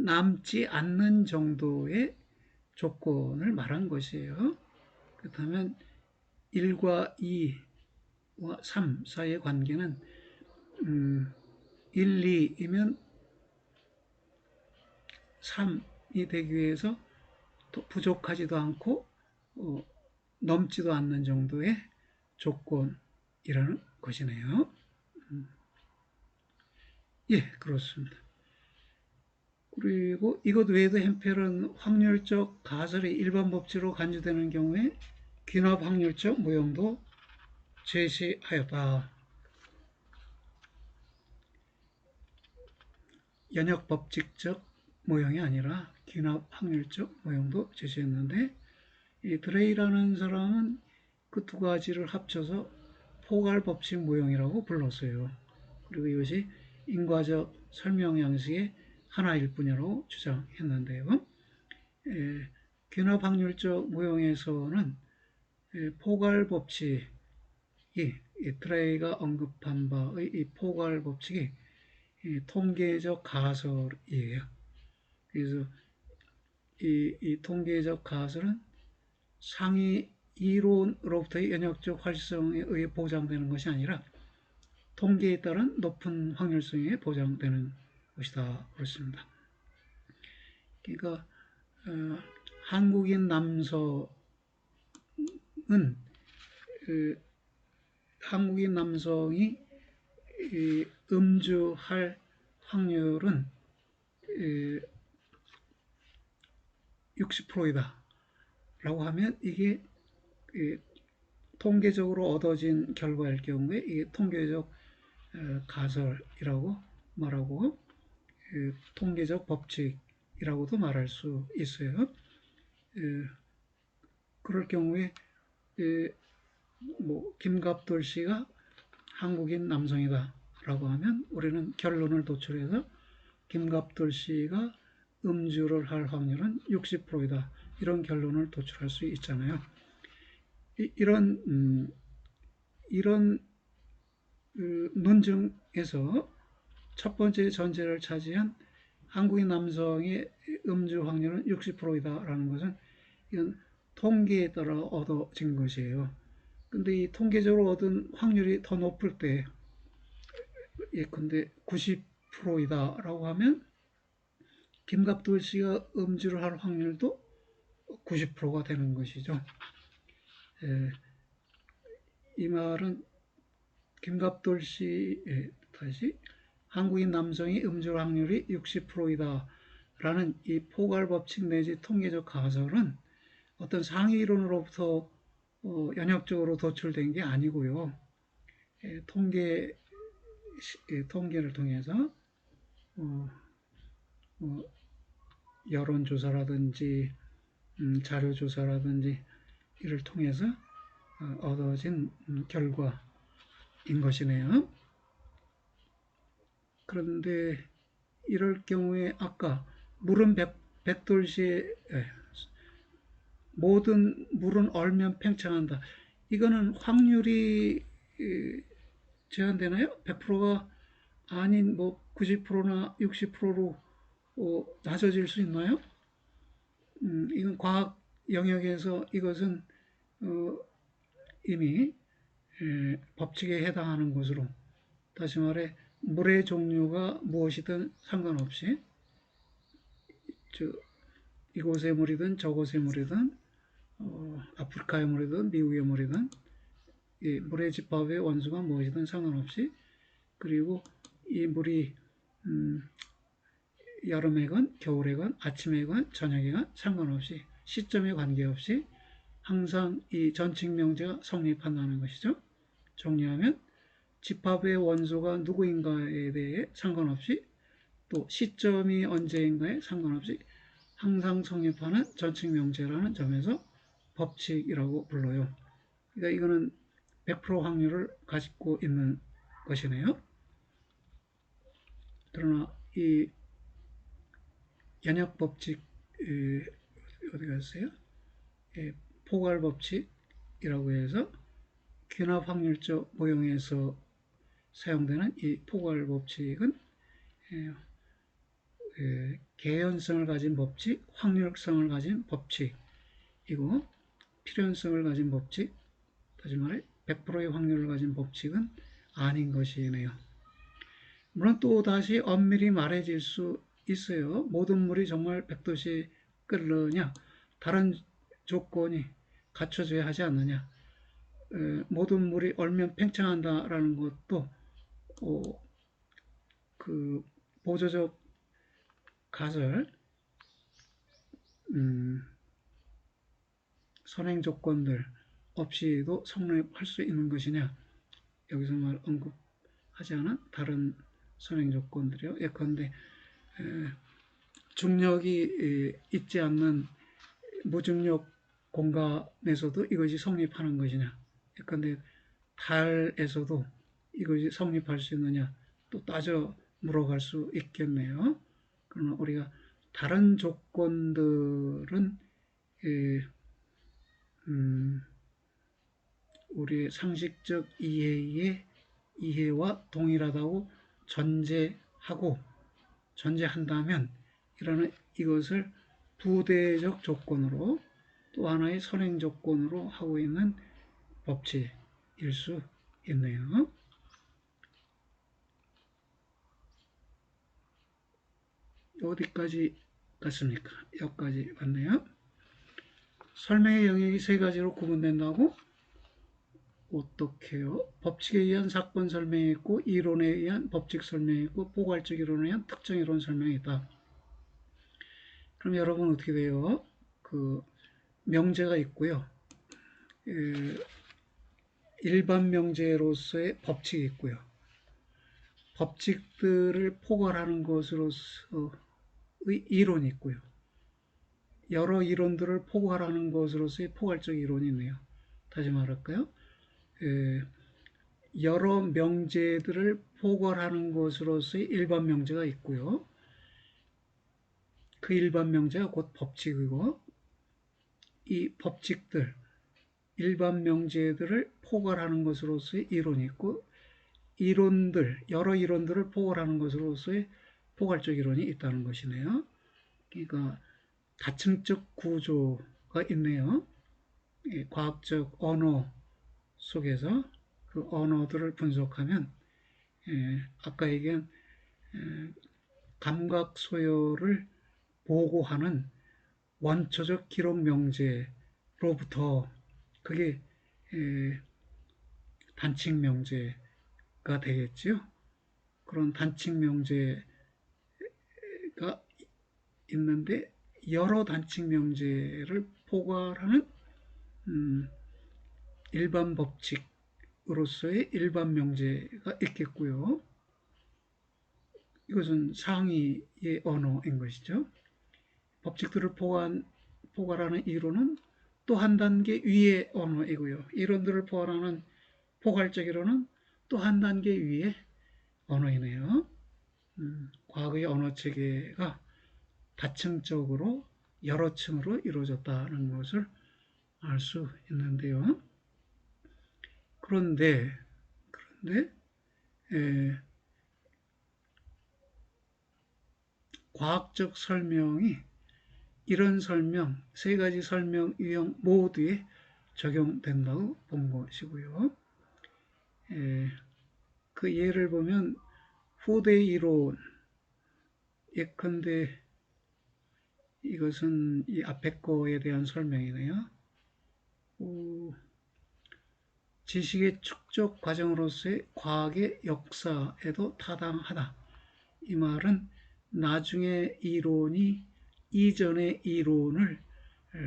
남지 않는 정도의 조건을 말한 것이에요. 그렇다면 1과 2와 3 사이의 관계는 1, 2이면 3이 되기 위해서 부족하지도 않고 넘지도 않는 정도의 조건이라는 것이네요. 예, 그렇습니다. 그리고 이것 외에도 햄펠은 확률적 가설의 일반 법칙으로 간주되는 경우에 귀납 확률적 모형도 제시하였다. 연역 법칙적 모형이 아니라 귀납 확률적 모형도 제시했는데 이 드레이라는 사람은 그 두 가지를 합쳐서 포괄 법칙 모형이라고 불렀어요. 그리고 이것이 인과적 설명 양식의 하나일 뿐이라고 주장했는데요. 귀납 확률적 모형에서는 포괄 법칙 이 트레이가 언급한 바의 이 포괄 법칙이 이 통계적 가설이에요. 그래서 이 통계적 가설은 상위 이론으로부터의 연역적 활성에 의해 보장되는 것이 아니라 통계에 따른 높은 확률성에 보장되는 것이다. 그렇습니다. 그러니까 한국인 남성은 한국인 남성이 음주할 확률은 60%이다 라고 하면 이게 통계적으로 얻어진 결과일 경우에 이게 통계적 가설이라고 말하고 통계적 법칙이라고도 말할 수 있어요. 그럴 경우에 뭐 김갑돌 씨가 한국인 남성이다 라고 하면 우리는 결론을 도출해서 김갑돌 씨가 음주를 할 확률은 60%이다 이런 결론을 도출할 수 있잖아요. 이런 논증에서 첫 번째 전제를 차지한 한국인 남성의 음주 확률은 60%이다라는 것은 이건 통계에 따라 얻어진 것이에요. 근데 이 통계적으로 얻은 확률이 더 높을 때, 예컨대 90%이다라고 하면 김갑돌 씨가 음주를 할 확률도 90%가 되는 것이죠. 이 말은 김갑돌 씨 다시 한국인 남성의 음주 확률이 60%이다 라는 이 포괄 법칙 내지 통계적 가설은 어떤 상위 이론으로부터 연역적으로 도출된 게 아니고요. 통계를 통해서 여론조사라든지 자료조사라든지 이를 통해서 얻어진 결과인 것이네요. 그런데 이럴 경우에 아까 물은 백돌시에 모든 물은 얼면 팽창한다. 이거는 확률이 제한되나요? 100%가 아닌 뭐 90%나 60%로 낮아질 수 있나요? 이건 과학 영역에서 이것은 이미 법칙에 해당하는 것으로, 다시 말해 물의 종류가 무엇이든 상관없이 이곳의 물이든 저곳의 물이든 아프리카의 물이든 미국의 물이든 물의 집합의 원소가 무엇이든 상관없이, 그리고 이 물이 여름에건 겨울에건 아침에건 저녁에건 상관없이 시점에 관계없이 항상 이 전칙명제가 성립한다는 것이죠. 정리하면 집합의 원소가 누구인가에 대해 상관없이 또 시점이 언제인가에 상관없이 항상 성립하는 전칙명제라는 점에서 법칙이라고 불러요. 그러니까 이거는 100% 확률을 가지고 있는 것이네요. 그러나 이 연역법칙 어디 갔어요? 포괄법칙이라고 해서 귀납 확률적 모형에서 사용되는 이 포괄법칙은 개연성을 가진 법칙, 확률성을 가진 법칙이고 필연성을 가진 법칙, 다시 말해 100%의 확률을 가진 법칙은 아닌 것이네요. 물론 또 다시 엄밀히 말해질 수 있어요. 모든 물이 정말 100도씨 끓느냐, 다른 조건이 갖춰져야 하지 않느냐, 모든 물이 얼면 팽창한다라는 것도 그 보조적 가설, 선행 조건들 없이도 성립할 수 있는 것이냐, 여기서 말 언급하지 않은 다른 선행 조건들이요. 예컨대 중력이 있지 않는 무중력 공간에서도 이것이 성립하는 것이냐, 예컨대 달에서도 이것이 성립할 수 있느냐 또 따져 물어갈 수 있겠네요. 그러나 우리가 다른 조건들은 우리의 상식적 이해와 동일하다고 전제한다면 이것을 부대적 조건으로 또 하나의 선행 조건으로 하고 있는 법칙일 수 있네요. 어디까지 갔습니까? 여기까지 왔네요. 설명의 영역이 세 가지로 구분된다고? 어떻게요? 법칙에 의한 사건 설명이 있고, 이론에 의한 법칙 설명이 있고, 포괄적 이론에 의한 특정 이론 설명이 있다. 그럼 여러분 어떻게 돼요? 명제가 있고요. 일반 명제로서의 법칙이 있고요. 법칙들을 포괄하는 것으로서의 이론이 있고요. 여러 이론들을 포괄하는 것으로서의 포괄적 이론이 있네요. 다시 말할까요? 여러 명제들을 포괄하는 것으로서의 일반 명제가 있고요. 그 일반 명제가 곧 법칙이고, 이 법칙들, 일반 명제들을 포괄하는 것으로서의 이론이 있고, 여러 이론들을 포괄하는 것으로서의 포괄적 이론이 있다는 것이네요. 그러니까 다층적 구조가 있네요. 과학적 언어 속에서 그 언어들을 분석하면 아까 얘기한 감각 소요를 보고하는 원초적 기록 명제로부터 그게 단칙 명제가 되겠지요. 그런 단칙 명제가 있는데 여러 단칙 명제를 포괄하는 일반 법칙으로서의 일반 명제가 있겠고요. 이것은 상위의 언어인 것이죠. 법칙들을 포괄하는 이론은 또 한 단계 위의 언어이고요. 이론들을 포괄하는 포괄적 이론은 또 한 단계 위의 언어이네요. 과거의 언어 체계가 다층적으로 여러 층으로 이루어졌다는 것을 알 수 있는데요. 그런데 과학적 설명이 이런 설명, 세 가지 설명 유형 모두에 적용된다고 본 것이고요. 그 예를 보면 후대 이론, 예컨대 이것은 이 앞에 거에 대한 설명이네요. 지식의 축적 과정으로서의 과학의 역사에도 타당하다. 이 말은 나중의 이론이 이전의 이론을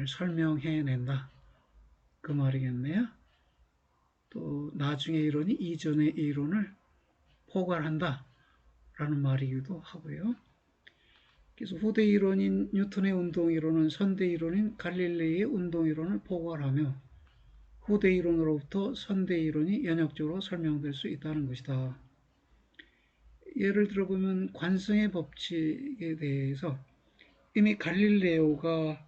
설명해낸다. 그 말이겠네요. 또 나중의 이론이 이전의 이론을 포괄한다. 라는 말이기도 하고요. 그래서 후대 이론인 뉴턴의 운동 이론은 선대 이론인 갈릴레이의 운동 이론을 포괄하며 후대 이론으로부터 선대 이론이 연역적으로 설명될 수 있다는 것이다. 예를 들어보면 관성의 법칙에 대해서 이미 갈릴레오가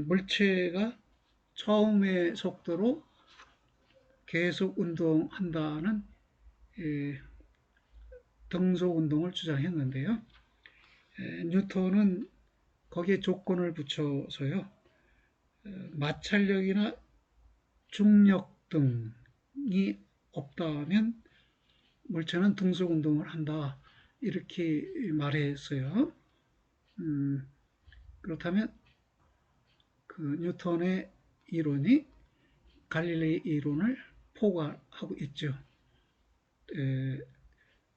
물체가 처음의 속도로 계속 운동한다는 등속 운동을 주장했는데요. 뉴턴은 거기에 조건을 붙여서요. 마찰력이나 중력 등이 없다면 물체는 등속 운동을 한다. 이렇게 말했어요. 그렇다면 그 뉴턴의 이론이 갈릴레이 이론을 포괄하고 있죠.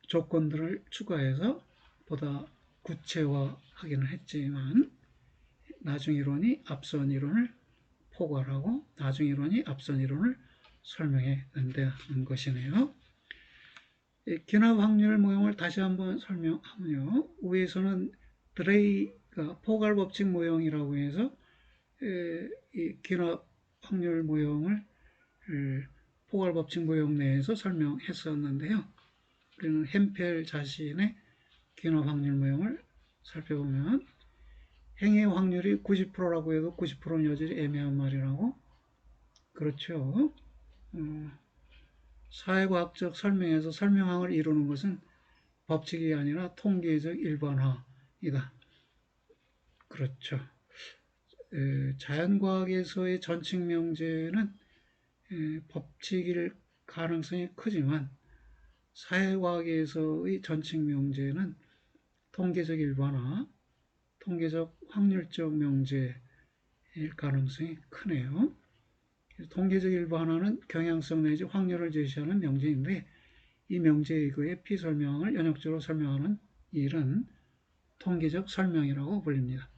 조건들을 추가해서 보다 구체화하기는 했지만 나중 이론이 앞선 이론을 포괄하고 나중 이론이 앞선 이론을 설명해 낸다는 것이네요. 기납 확률 모형을 다시 한번 설명하면요. 위에서는 드레이가 포괄 법칙 모형이라고 해서 이 기납 확률 모형을 포괄 법칙 모형 내에서 설명했었는데요. 우리는 햄펠 자신의 기납 확률 모형을 살펴보면 행의 확률이 90%라고 해도 90%는 여전히 애매한 말이라고 그렇죠. 사회과학적 설명에서 설명항을 이루는 것은 법칙이 아니라 통계적 일반화이다. 그렇죠. 자연과학에서의 전칙명제는 법칙일 가능성이 크지만 사회과학에서의 전칙명제는 통계적 일반화, 통계적 확률적 명제일 가능성이 크네요. 통계적 일반화는 경향성 내지 확률을 제시하는 명제인데 이 명제에 의거해 피설명을 연역적으로 설명하는 일은 통계적 설명이라고 불립니다.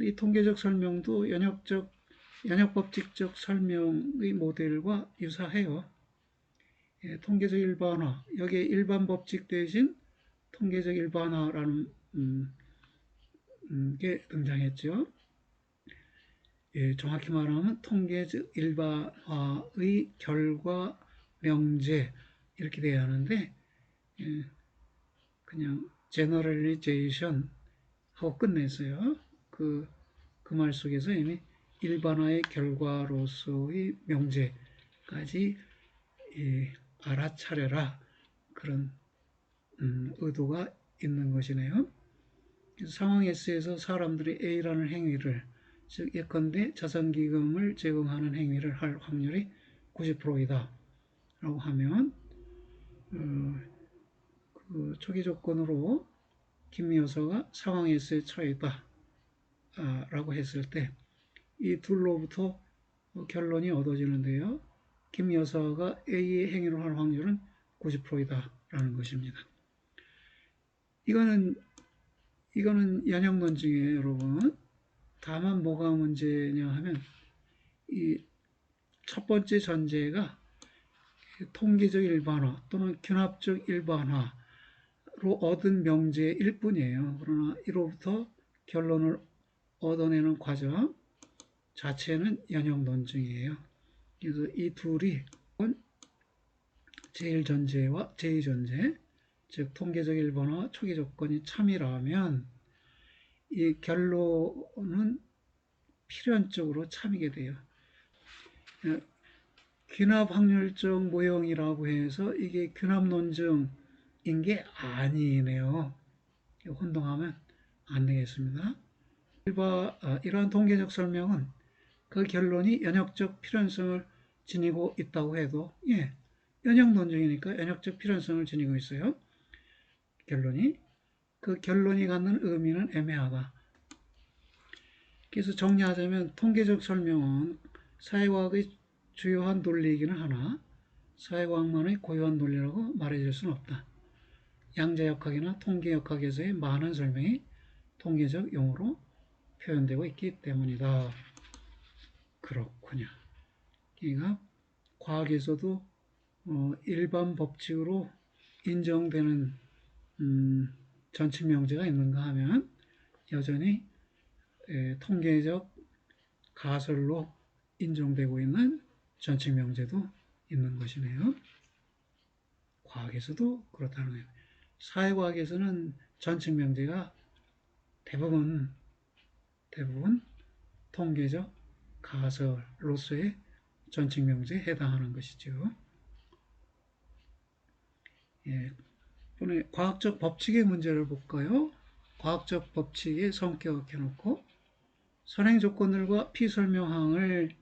이 통계적 설명도 연역법칙적 설명의 모델과 유사해요. 통계적 일반화, 여기에 일반 법칙 대신 통계적 일반화라는 게 등장했죠. 정확히 말하면 통계적 일반화의 결과 명제 이렇게 돼야 하는데 그냥 제너럴리제이션 하고 끝냈어요. 그 말 속에서 이미 일반화의 결과로서의 명제까지 알아차려라 그런 의도가 있는 것이네요. 상황 S에서 사람들이 A라는 행위를 즉 예컨대 자산기금을 제공하는 행위를 할 확률이 90%이다 라고 하면 그 초기 조건으로 김 여사가 상황 S에 처했다 라고 했을 때 이 둘로부터 결론이 얻어지는데요. 김 여사가 A의 행위를 할 확률은 90%이다 라는 것입니다. 이거는 연역 논증이에요, 여러분. 다만 뭐가 문제냐 하면 이 첫 번째 전제가 통계적 일반화 또는 균합적 일반화로 얻은 명제일 뿐이에요. 그러나 이로부터 결론을 얻어내는 과정 자체는 연역 논증이에요. 그래서 이 둘이 제1전제와 제2전제 즉 통계적 일반화 초기 조건이 참이라면 이 결론은 필연적으로 참이게 돼요. 귀납 확률적 모형이라고 해서 이게 귀납 논증인 게 아니네요. 혼동하면 안 되겠습니다. 이러한 통계적 설명은 그 결론이 연역적 필연성을 지니고 있다고 해도 연역 논증이니까 연역적 필연성을 지니고 있어요. 결론이 그 결론이 갖는 의미는 애매하다. 그래서 정리하자면 통계적 설명은 사회과학의 주요한 논리이기는 하나 사회과학만의 고유한 논리라고 말해줄 수는 없다. 양자역학이나 통계역학에서의 많은 설명이 통계적 용어로 표현되고 있기 때문이다. 그렇군요. 그러니까 과학에서도 일반 법칙으로 인정되는 전칙 명제가 있는가 하면 여전히 통계적 가설로 인정되고 있는 전칙 명제도 있는 것이네요. 과학에서도 그렇다는 거예요. 사회과학에서는 전칙 명제가 대부분 통계적 가설로서의 전칙 명제에 해당하는 것이죠. 이번에 과학적 법칙의 문제를 볼까요? 과학적 법칙의 성격 해놓고 선행 조건들과 피설명항을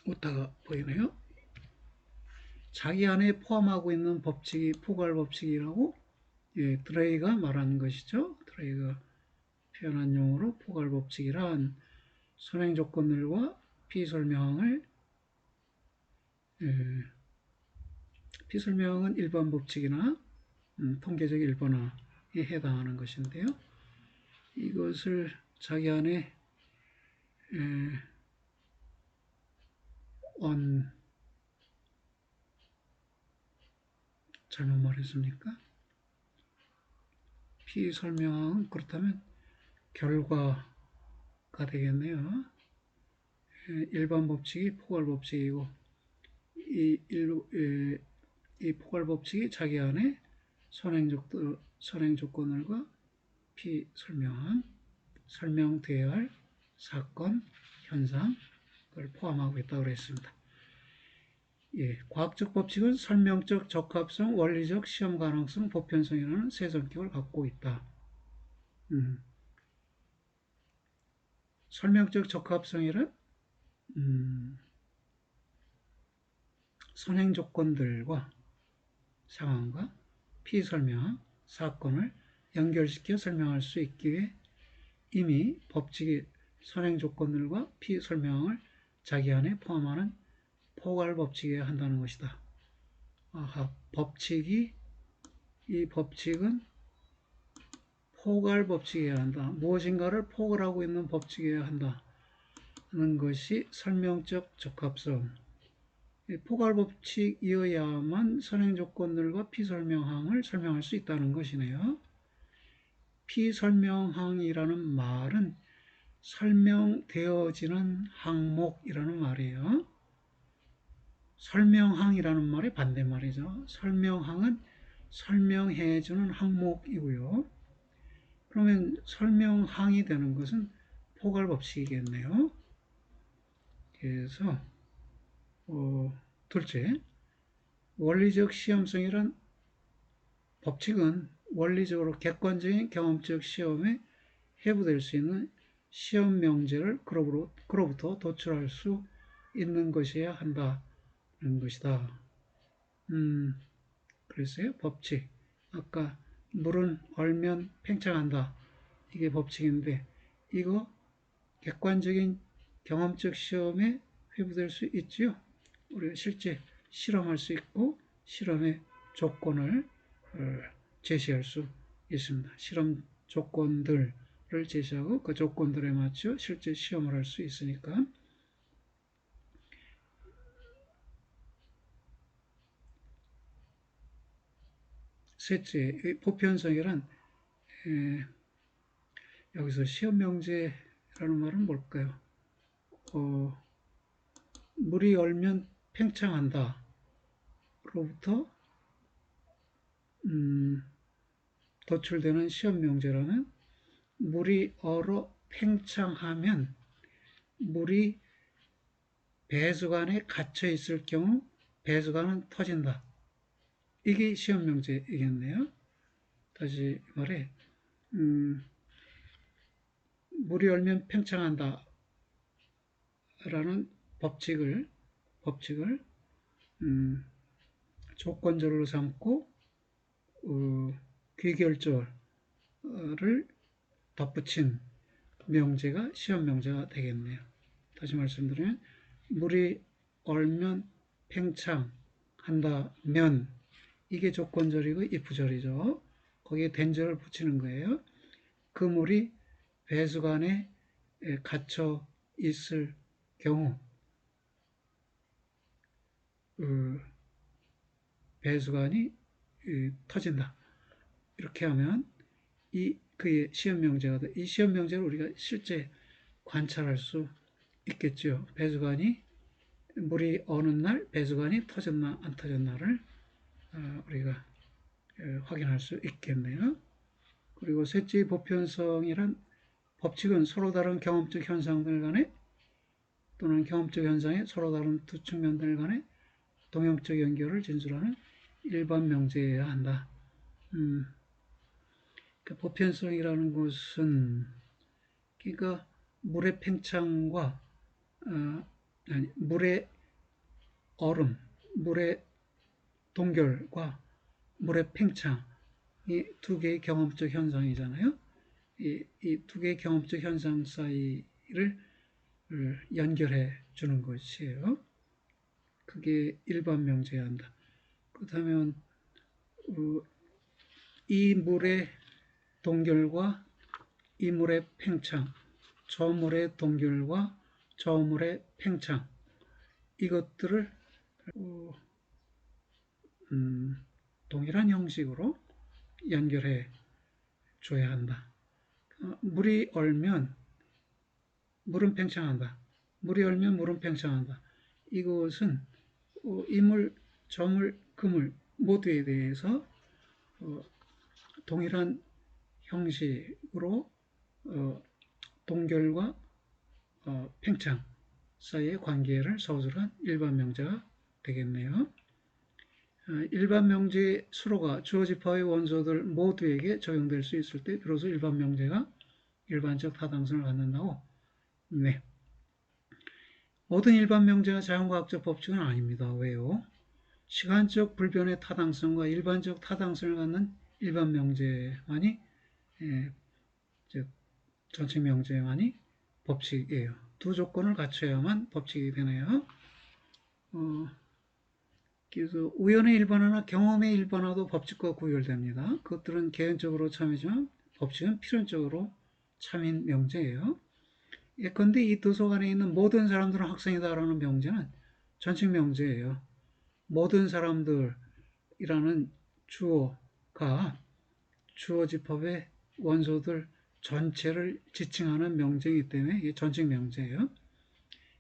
웃다가 보이네요. 자기 안에 포함하고 있는 법칙이 포괄법칙이라고 드레이가 말하는 것이죠. 드레이가 표현한 용어로 포괄법칙이란 선행 조건들과 피설명항을 피설명은 일반 법칙이나 통계적 일반화에 해당하는 것인데요. 이것을 자기 안에 잘못 말했습니까? 피설명은 그렇다면 결과가 되겠네요. 일반 법칙이 포괄법칙이고 이 포괄법칙이 자기 안에 선행 조건들과 피설명한 설명되어야 할 사건, 현상을 포함하고 있다고 그랬습니다. 예, 과학적 법칙은 설명적 적합성, 원리적 시험 가능성, 보편성이라는 세 성격을 갖고 있다. 설명적 적합성이란 선행 조건들과 상황과 피설명한 사건을 연결시켜 설명할 수 있기 위해 이미 법칙이 선행 조건들과 피설명을 자기 안에 포함하는 포괄 법칙이어야 한다는 것이다. 이 법칙은 포괄 법칙이어야 한다. 무엇인가를 포괄하고 있는 법칙이어야 한다. 하는 것이 설명적 적합성. 포괄 법칙이어야만 선행 조건들과 피설명항을 설명할 수 있다는 것이네요. 피설명항이라는 말은 설명되어지는 항목이라는 말이에요. 설명항이라는 말의 반대말이죠. 설명항은 설명해주는 항목이고요. 그러면 설명항이 되는 것은 포괄법칙이겠네요. 그래서 둘째, 원리적 시험성이란 법칙은 원리적으로 객관적인 경험적 시험에 해부될 수 있는 시험 명제를 그로부터 도출할 수 있는 것이어야 한다는 것이다. 그랬어요. 법칙. 아까 물은 얼면 팽창한다. 이게 법칙인데 이거 객관적인 경험적 시험에 회부될 수 있지요. 우리가 실제 실험할 수 있고 실험의 조건을 제시할 수 있습니다. 실험 조건들을 제시하고 그 조건들에 맞춰 실제 시험을 할 수 있으니까. 셋째, 보편성이란 여기서 시험 명제라는 말은 뭘까요? 물이 얼면 팽창한다. 로부터 도출되는 시험 명제라는 물이 얼어 팽창하면 물이 배수관에 갇혀 있을 경우 배수관은 터진다. 이게 시험 명제이겠네요. 다시 말해 물이 얼면 팽창한다 라는 법칙을 조건절로 삼고 귀결절을 덧붙인 명제가 시험 명제가 되겠네요. 다시 말씀드리면 물이 얼면 팽창한다면 이게 조건절이고 if절이죠. 거기에 된절을 붙이는 거예요. 그 물이 배수관에 갇혀 있을 경우 배수관이 터진다. 이렇게 하면 그의 시험 명제가 돼. 이 시험 명제를 우리가 실제 관찰할 수 있겠죠. 배수관이 물이 어느 날 배수관이 터졌나 안 터졌나를 우리가 확인할 수 있겠네요. 그리고 셋째, 보편성이란 법칙은 서로 다른 경험적 현상들 간에 또는 경험적 현상의 서로 다른 두 측면들 간에 동형적 연결을 진술하는 일반 명제여야 한다. 보편성이라는 것은 그러니까 물의 팽창과 물의 얼음, 물의 동결과 물의 팽창 이 두 개의 경험적 현상이잖아요. 이 두 개의 경험적 현상 사이를 연결해 주는 것이에요. 그게 일반 명제여야 한다. 그렇다면 이 물의 동결과 이 물의 팽창, 저 물의 동결과 저 물의 팽창 이것들을 동일한 형식으로 연결해 줘야 한다. 물이 얼면 물은 팽창한다. 물이 얼면 물은 팽창한다. 이것은 이물, 저물, 그물 모두에 대해서 동일한 형식으로 동결과 팽창 사이의 관계를 서술한 일반 명제가 되겠네요. 일반 명제의 수로가 주어 집합의 원소들 모두에게 적용될 수 있을 때 비로소 일반 명제가 일반적 타당성을 갖는다고. 네. 모든 일반 명제가 자연과학적 법칙은 아닙니다. 왜요? 시간적 불변의 타당성과 일반적 타당성을 갖는 일반 명제만이 즉 전체 명제만이 법칙이에요. 두 조건을 갖춰야만 법칙이 되네요. 그래서 우연의 일반화나 경험의 일반화도 법칙과 구별됩니다. 그것들은 개연적으로 참이지만 법칙은 필연적으로 참인 명제예요. 예컨대 이 도서관에 있는 모든 사람들은 학생이다라는 명제는 전칙 명제예요. 모든 사람들이라는 주어가 주어 집합의 원소들 전체를 지칭하는 명제이기 때문에 이게 전칙 명제예요.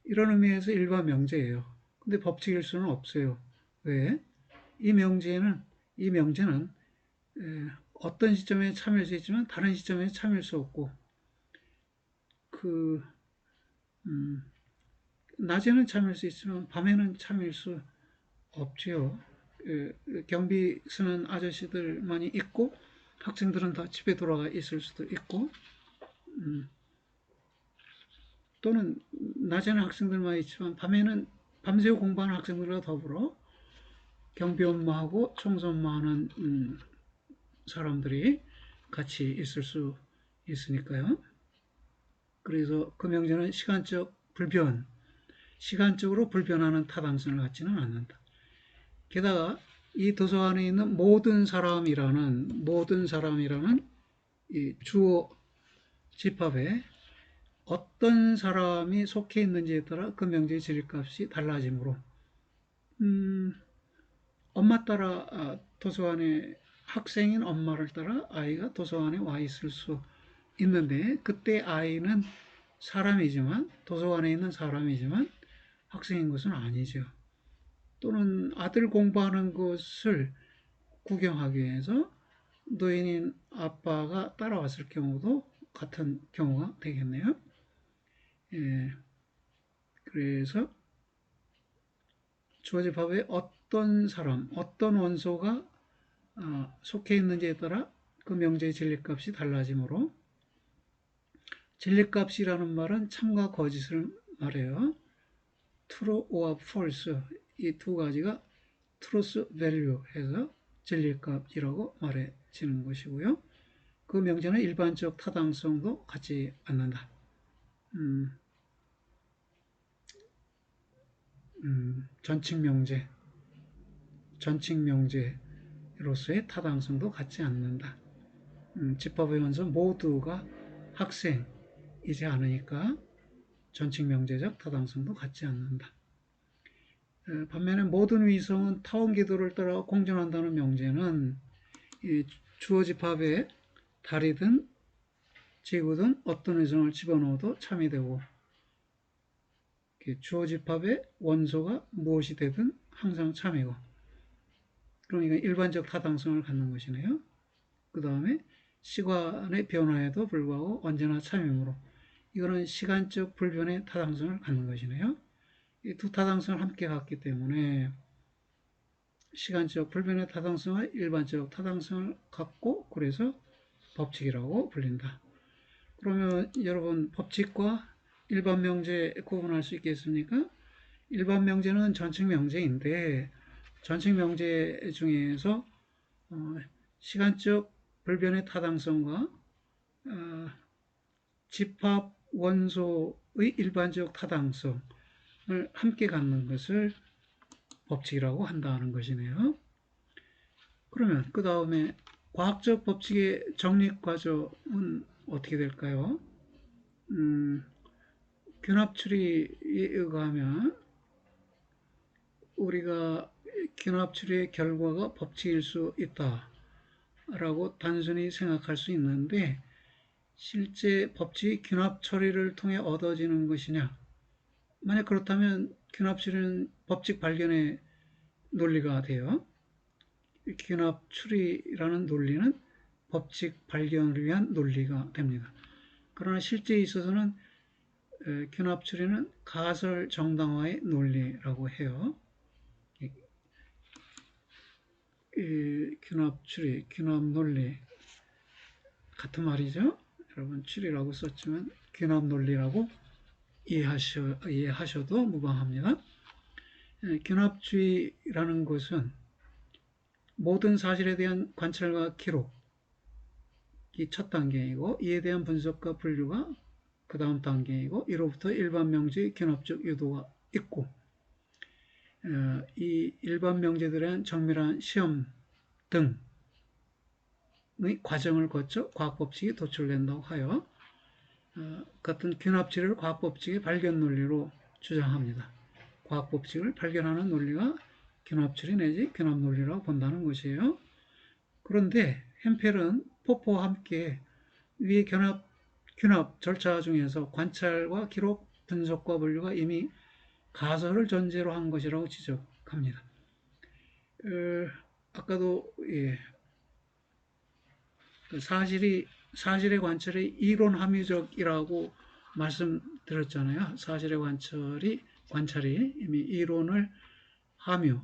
이런 의미에서 일반 명제예요. 근데 법칙일 수는 없어요. 왜? 이 명제는 어떤 시점에 참일 수 있지만 다른 시점에 참일 수 없고 그 낮에는 참일 수 있지만 밤에는 참일 수 없지요. 경비 쓰는 아저씨들만이 있고 학생들은 다 집에 돌아가 있을 수도 있고 또는 낮에는 학생들만 있지만 밤에는 밤새워 공부하는 학생들과 더불어 경비 업무하고 청소 업무하는 사람들이 같이 있을 수 있으니까요. 그래서 그 명제는 시간적으로 불변하는 타당성을 갖지는 않는다. 게다가 이 도서관에 있는 모든 사람이라는 이 주어 집합에 어떤 사람이 속해 있는지에 따라 그 명제의 질값이 달라지므로 엄마 따라 도서관에 학생인 엄마를 따라 아이가 도서관에 와 있을 수 있는데 그때 아이는 사람이지만 도서관에 있는 사람이지만 학생인 것은 아니죠. 또는 아들 공부하는 것을 구경하기 위해서 노인인 아빠가 따라왔을 경우도 같은 경우가 되겠네요. 예, 그래서 주어집합에 어떤 사람, 어떤 원소가 속해 있는지에 따라 그 명제의 진리값이 달라지므로 진리값이라는 말은 참과 거짓을 말해요. true or false 이 두 가지가 truth value 해서 진리값이라고 말해지는 것이고요. 그 명제는 일반적 타당성도 갖지 않는다. 전칙 명제로서의 타당성도 갖지 않는다. 집합의 원소 모두가 학생이지 않으니까 전칙 명제적 타당성도 갖지 않는다. 반면에 모든 위성은 타원 궤도를 따라 공전한다는 명제는 주어 집합에 달이든 지구든 어떤 위성을 집어넣어도 참이 되고 주어 집합의 원소가 무엇이 되든 항상 참이고 그러니까 일반적 타당성을 갖는 것이네요. 그 다음에 시간의 변화에도 불구하고 언제나 참이므로 이거는 시간적 불변의 타당성을 갖는 것이네요. 이 두 타당성을 함께 갖기 때문에 시간적 불변의 타당성과 일반적 타당성을 갖고 그래서 법칙이라고 불린다. 그러면 여러분 법칙과 일반 명제 구분할 수 있겠습니까? 일반 명제는 전칙 명제인데 전칙 명제 중에서 시간적 불변의 타당성과 집합 원소의 일반적 타당성을 함께 갖는 것을 법칙이라고 한다는 것이네요. 그러면 그 다음에 과학적 법칙의 정립 과정은 어떻게 될까요? 균합추리에 의하면 우리가 균합추리의 결과가 법칙일 수 있다라고 단순히 생각할 수 있는데 실제 법칙이 균합 처리를 통해 얻어지는 것이냐? 만약 그렇다면 균합 처리는 법칙 발견의 논리가 돼요. 균합 추리라는 논리는 법칙 발견을 위한 논리가 됩니다. 그러나 실제에 있어서는 균합 추리는 가설 정당화의 논리라고 해요. 균합 추리, 균합 논리 같은 말이죠. 여러분 추리라고 썼지만 균합 논리라고 이해하셔도 무방합니다. 균합주의라는 것은 모든 사실에 대한 관찰과 기록이 첫 단계이고, 이에 대한 분석과 분류가 그 다음 단계이고, 이로부터 일반 명제의 균합적 유도가 있고, 이 일반 명제들에 대한 정밀한 시험 등의 과정을 거쳐 과학법칙이 도출된다고 하여 같은 균합치를 과학법칙의 발견 논리로 주장합니다. 과학법칙을 발견하는 논리가 균합추리 내지 균합 논리라고 본다는 것이에요. 그런데 햄펠은 포포와 함께 위의 균합 절차 중에서 관찰과 기록, 분석과 분류가 이미 가설을 전제로 한 것이라고 지적합니다. 아까도 사실의 관찰이 이론 함유적이라고 말씀드렸잖아요. 사실의 관찰이 이미 이론을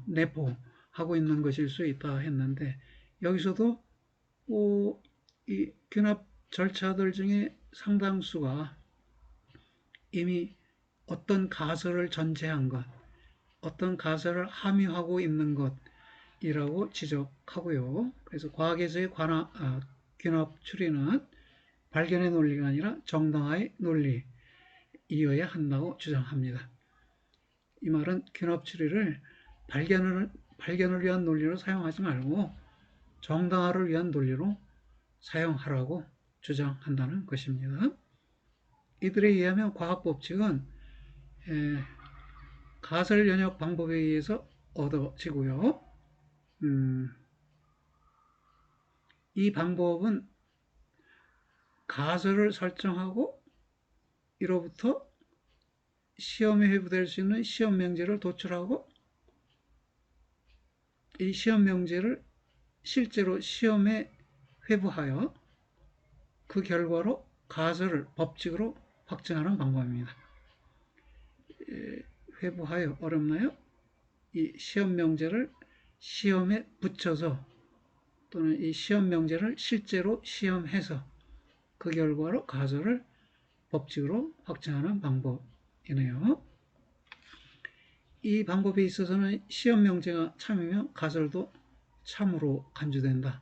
내포하고 있는 것일 수 있다 했는데, 여기서도 이 균합 절차들 중에 상당수가 이미 어떤 가설을 전제한 것, 어떤 가설을 함유하고 있는 것이라고 지적하고요. 그래서 과학에서의 균합 추리는 발견의 논리가 아니라 정당화의 논리이어야 한다고 주장합니다. 이 말은 균합 추리를 발견을 위한 논리로 사용하지 말고 정당화를 위한 논리로 사용하라고 주장한다는 것입니다. 이들에 의하면 과학 법칙은 가설 연역 방법에 의해서 얻어지고요. 이 방법은 가설을 설정하고 이로부터 시험에 회부될 수 있는 시험 명제를 도출하고, 이 시험 명제를 실제로 시험에 회부하여 그 결과로 가설을 법칙으로 확증하는 방법입니다. 회부하여 어렵나요? 이 시험 명제를 시험에 붙여서, 또는 이 시험 명제를 실제로 시험해서 그 결과로 가설을 법칙으로 확증하는 방법이네요. 이 방법에 있어서는 시험 명제가 참이며 가설도 참으로 간주된다.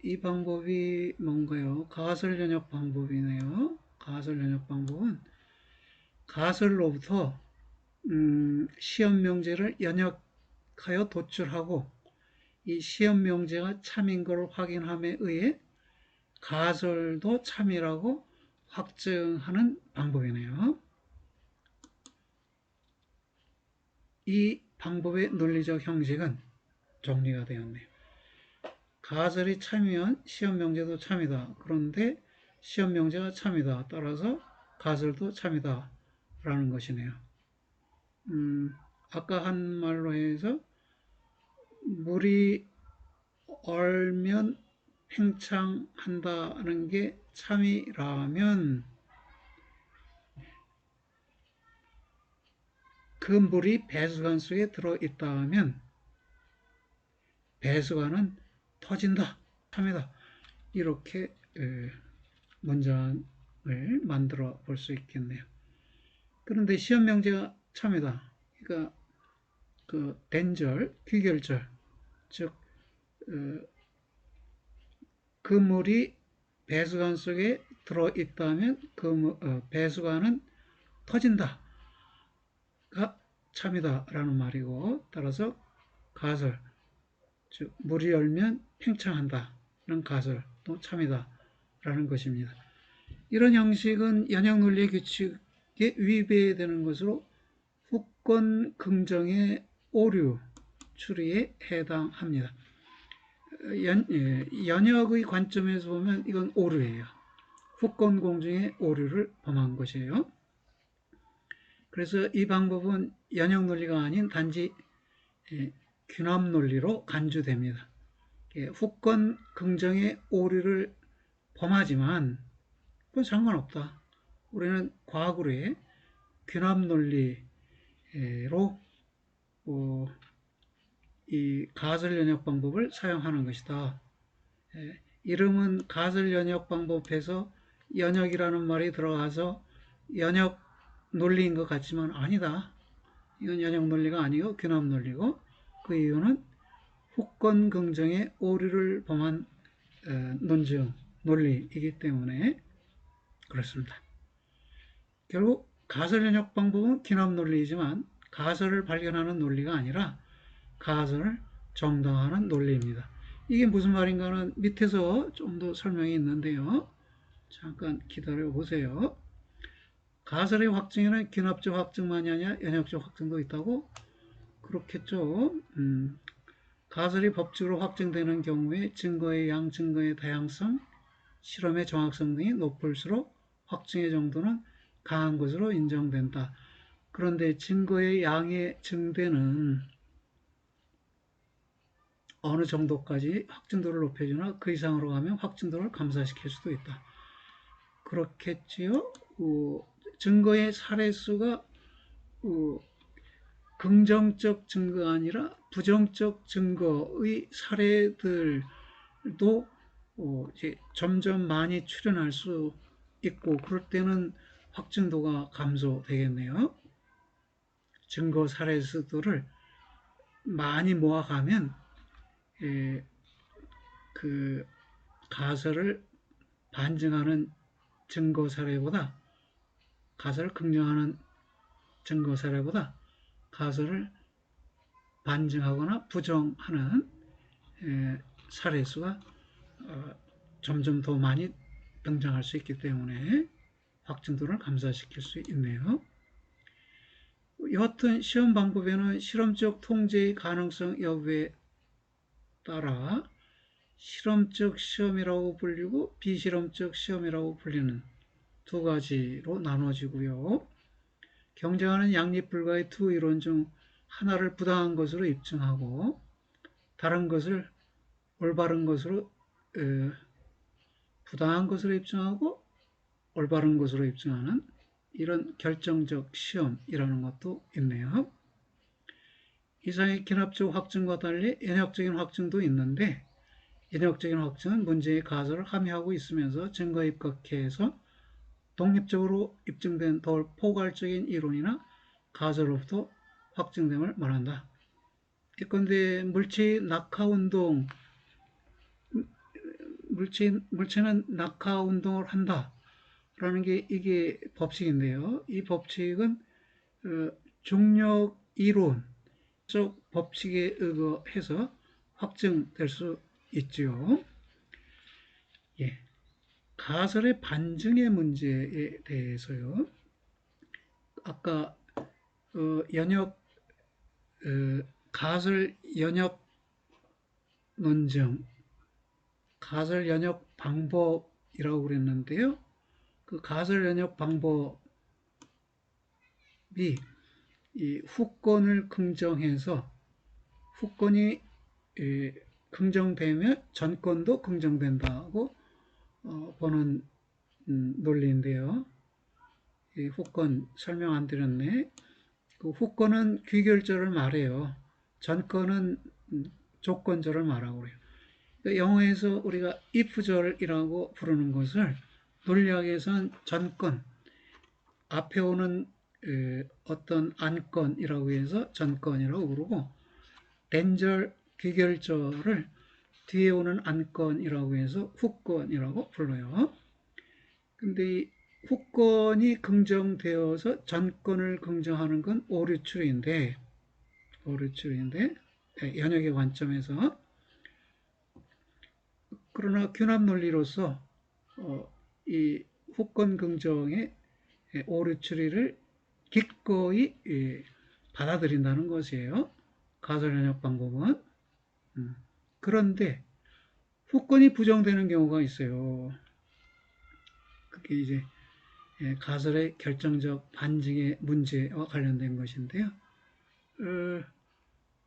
이 방법이 뭔가요? 가설 연역 방법이네요. 가설 연역 방법은 가설로부터 시험 명제를 연역하여 도출하고, 이 시험 명제가 참인 걸 확인함에 의해 가설도 참이라고 확증하는 방법이네요. 이 방법의 논리적 형식은 정리가 되었네요. 가설이 참이면 시험 명제도 참이다. 그런데 시험 명제가 참이다. 따라서 가설도 참이다. 라는 것이네요. 아까 한 말로 해서 물이 얼면 팽창한다는 게 참이라면, 그 물이 배수관 속에 들어있다면 배수관은 터진다, 참이다. 이렇게 문장을 만들어 볼 수 있겠네요. 그런데 시험 명제가 참이다. 그러니까 그 된절, 귀결절, 즉 그 물이 배수관 속에 들어있다면 배수관은 터진다가 참이다라는 말이고, 따라서 가설, 즉 물이 열면 팽창한다는 가설도 참이다라는 것입니다. 이런 형식은 연역 논리의 규칙에 위배되는 것으로 후권 긍정의 오류 추리에 해당합니다. 연역의 관점에서 보면 이건 오류예요. 후권 공정의 오류를 범한 것이에요. 그래서 이 방법은 연역 논리가 아닌 단지 균합 논리로 간주됩니다. 후권 긍정의 오류를 범하지만 그건 상관없다. 우리는 과거에 귀납 논리로 이 가설 연역 방법을 사용하는 것이다. 이름은 가설 연역 방법에서 연역이라는 말이 들어가서 연역 논리인 것 같지만 아니다. 이건 연역 논리가 아니고 귀납 논리고, 그 이유는 후권 긍정의 오류를 범한 논증 논리이기 때문에 그렇습니다. 결국 가설 연역 방법은 귀납 논리이지만 가설을 발견하는 논리가 아니라 가설을 정당화하는 논리입니다. 이게 무슨 말인가는 밑에서 좀 더 설명이 있는데요. 잠깐 기다려 보세요. 가설의 확증에는 귀납적 확증만이 아니라 연역적 확증도 있다고? 그렇겠죠. 가설이 법칙으로 확증되는 경우에 증거의 양, 증거의 다양성, 실험의 정확성 등이 높을수록 확증의 정도는 강한 것으로 인정된다. 그런데 증거의 양의 증대는 어느 정도까지 확증도를 높여주나 그 이상으로 가면 확증도를 감소시킬 수도 있다. 그렇겠지요. 증거의 사례수가 긍정적 증거가 아니라 부정적 증거의 사례들도 이제 점점 많이 출현할 수 있고, 그럴 때는 확증도가 감소되겠네요. 증거 사례수들을 많이 모아가면 그 가설을 반증하는 증거 사례보다, 가설을 긍정하는 증거 사례보다 가설을 반증하거나 부정하는 사례수가 점점 더 많이 등장할 수 있기 때문에 확증도를 감소시킬 수 있네요. 여하튼 시험 방법에는 실험적 통제의 가능성 여부에 따라 실험적 시험이라고 불리고 비실험적 시험이라고 불리는 두 가지로 나눠지고요. 경쟁하는 양립불가의 두 이론 중 하나를 부당한 것으로 입증하고 다른 것을 올바른 것으로 부당한 것으로 입증하고 올바른 것으로 입증하는 이런 결정적 시험이라는 것도 있네요. 이상의 기납적 확증과 달리 연역적인 확증도 있는데, 연역적인 확증은 문제의 가설을 함의하고 있으면서 증거에 입각해서 독립적으로 입증된 더 포괄적인 이론이나 가설로부터 확증됨을 말한다. 예컨대 물체의 낙하운동, 물체는 낙하운동을 한다 라는 게 이게 법칙인데요. 이 법칙은 중력 이론 쪽 법칙에 의거해서 확증될 수 있죠. 예. 가설의 반증의 문제에 대해서요. 아까 가설 연역 논증, 가설 연역 방법이라고 그랬는데요. 그 가설 연역 방법이 이 후권을 긍정해서 후권이 긍정되면 전권도 긍정된다고 보는 논리인데요. 이 후권 설명 안 드렸네. 그 후권은 귀결절을 말해요. 전권은 조건절을 말하고 그래요. 그러니까 영어에서 우리가 if절이라고 부르는 것을 논리학에서는 전권, 앞에 오는 어떤 안건이라고 해서 전건이라고 부르고, 랜절 귀결절을 뒤에 오는 안건이라고 해서 후건이라고 불러요. 근데 이 후건이 긍정되어서 전건을 긍정하는 건 오류추리인데 연역의 관점에서, 그러나 귀납 논리로서 이 후건 긍정의 오류추리를 기꺼이 받아들인다는 것이에요. 가설 연역 방법은. 그런데 후건이 부정되는 경우가 있어요. 그게 이제 가설의 결정적 반증의 문제와 관련된 것인데요.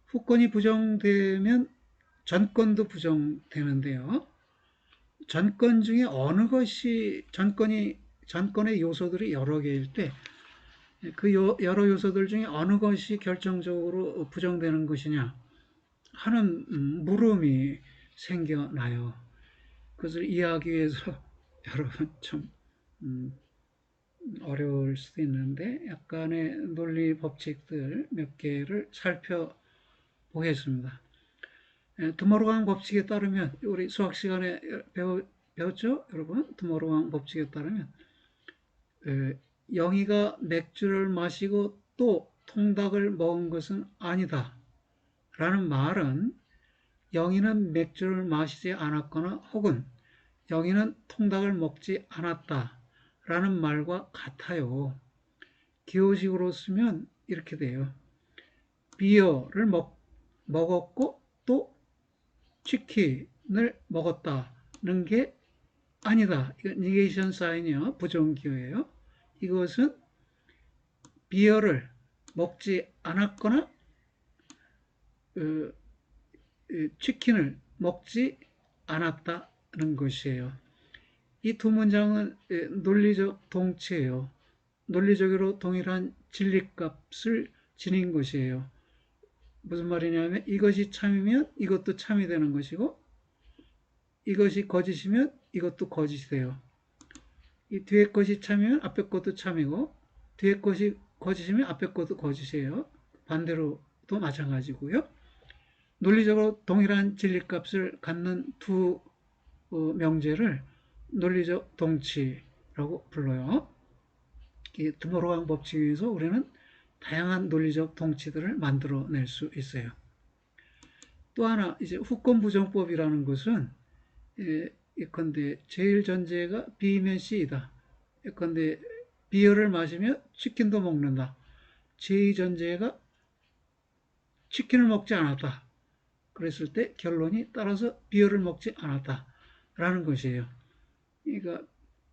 후건이 부정되면 전건도 부정되는데요. 전건 중에 어느 것이 전건이 전권의 요소들이 여러 개일 때 그 여러 요소들 중에 어느 것이 결정적으로 부정되는 것이냐 하는 물음이 생겨나요. 그것을 이해하기 위해서 여러분 좀 어려울 수도 있는데 약간의 논리 법칙들 몇 개를 살펴보겠습니다. 드모르강 법칙에 따르면 우리 수학 시간에 배웠죠? 여러분 드모르강 법칙에 따르면 영희가 맥주를 마시고 또 통닭을 먹은 것은 아니다 라는 말은 영희는 맥주를 마시지 않았거나 혹은 영희는 통닭을 먹지 않았다 라는 말과 같아요. 기호식으로 쓰면 이렇게 돼요. 비어를 먹었고 또 치킨을 먹었다는 게 아니다. 이건 니게이션 사인이요. 부정기호예요. 이것은 비어를 먹지 않았거나 치킨을 먹지 않았다는 것이에요. 이 두 문장은 논리적 동치예요. 논리적으로 동일한 진리값을 지닌 것이에요. 무슨 말이냐면 이것이 참이면 이것도 참이 되는 것이고 이것이 거짓이면 이것도 거짓이 돼요. 이 뒤에 것이 참이면 앞에 것도 참이고 뒤에 것이 거짓이면 앞에 것도 거짓이에요. 반대로도 마찬가지고요. 논리적으로 동일한 진리값을 갖는 두 명제를 논리적 동치라고 불러요. 이 드모르강 법칙에 의해서 우리는 다양한 논리적 동치들을 만들어낼 수 있어요. 또 하나 이제 후권부정법이라는 것은 예컨대 제일 전제가 B면 C이다. 예컨대 비어를 마시면 치킨도 먹는다. 제2 전제가 치킨을 먹지 않았다. 그랬을 때 결론이 따라서 비어를 먹지 않았다. 라는 것이에요. 그러니까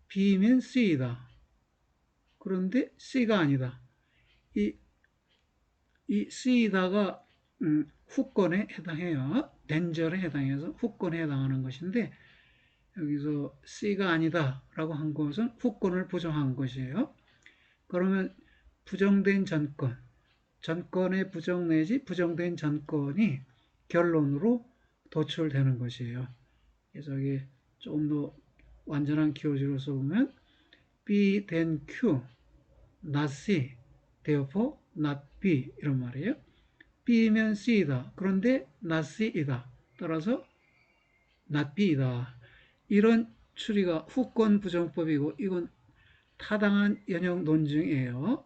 B면 C이다. 그런데 C가 아니다. 이 C다가 후권에 해당해요. 덴저에 해당해서 후권에 해당하는 것인데 여기서 C가 아니다 라고 한 것은 후권을 부정한 것이에요. 그러면 부정된 전권의 부정 내지 부정된 전권이 결론으로 도출되는 것이에요. 그래서 여기 조금 더 완전한 기호식으로 써보면 B then Q, not C, therefore not B 이런 말이에요. B면 C이다. 그런데 not C이다. 따라서 not B이다. 이런 추리가 후권 부정법이고 이건 타당한 연역 논증이에요.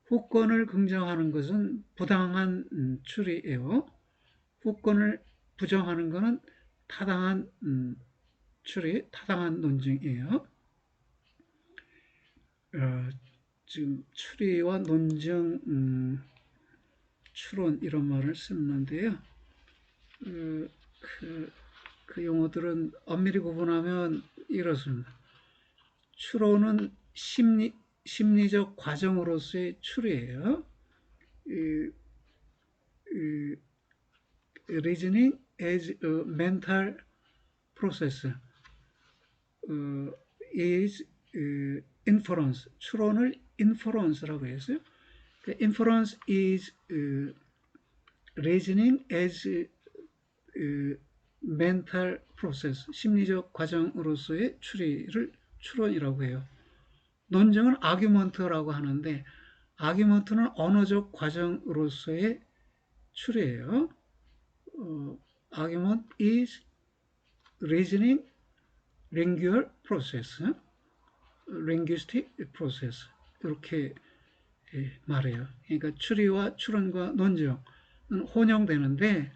후권을 긍정하는 것은 부당한 추리예요. 후권을 부정하는 것은 타당한 추리, 타당한 논증이에요. 지금 추리와 논증, 추론 이런 말을 쓰는데요. 그 용어들은 엄밀히 구분하면 이렇습니다. 추론은 심리적 과정으로서의 추리예요. Reasoning as a mental process is inference. 추론을 inference라고 했어요. Inference is reasoning as mental process. 심리적 과정으로서의 추리를 추론이라고 해요. 논증은 argument라고 하는데 argument는 언어적 과정으로서의 추리예요. Argument is reasoning lingual process, linguistic process 이렇게 말해요. 그러니까 추리와 추론과 논증은 혼용되는데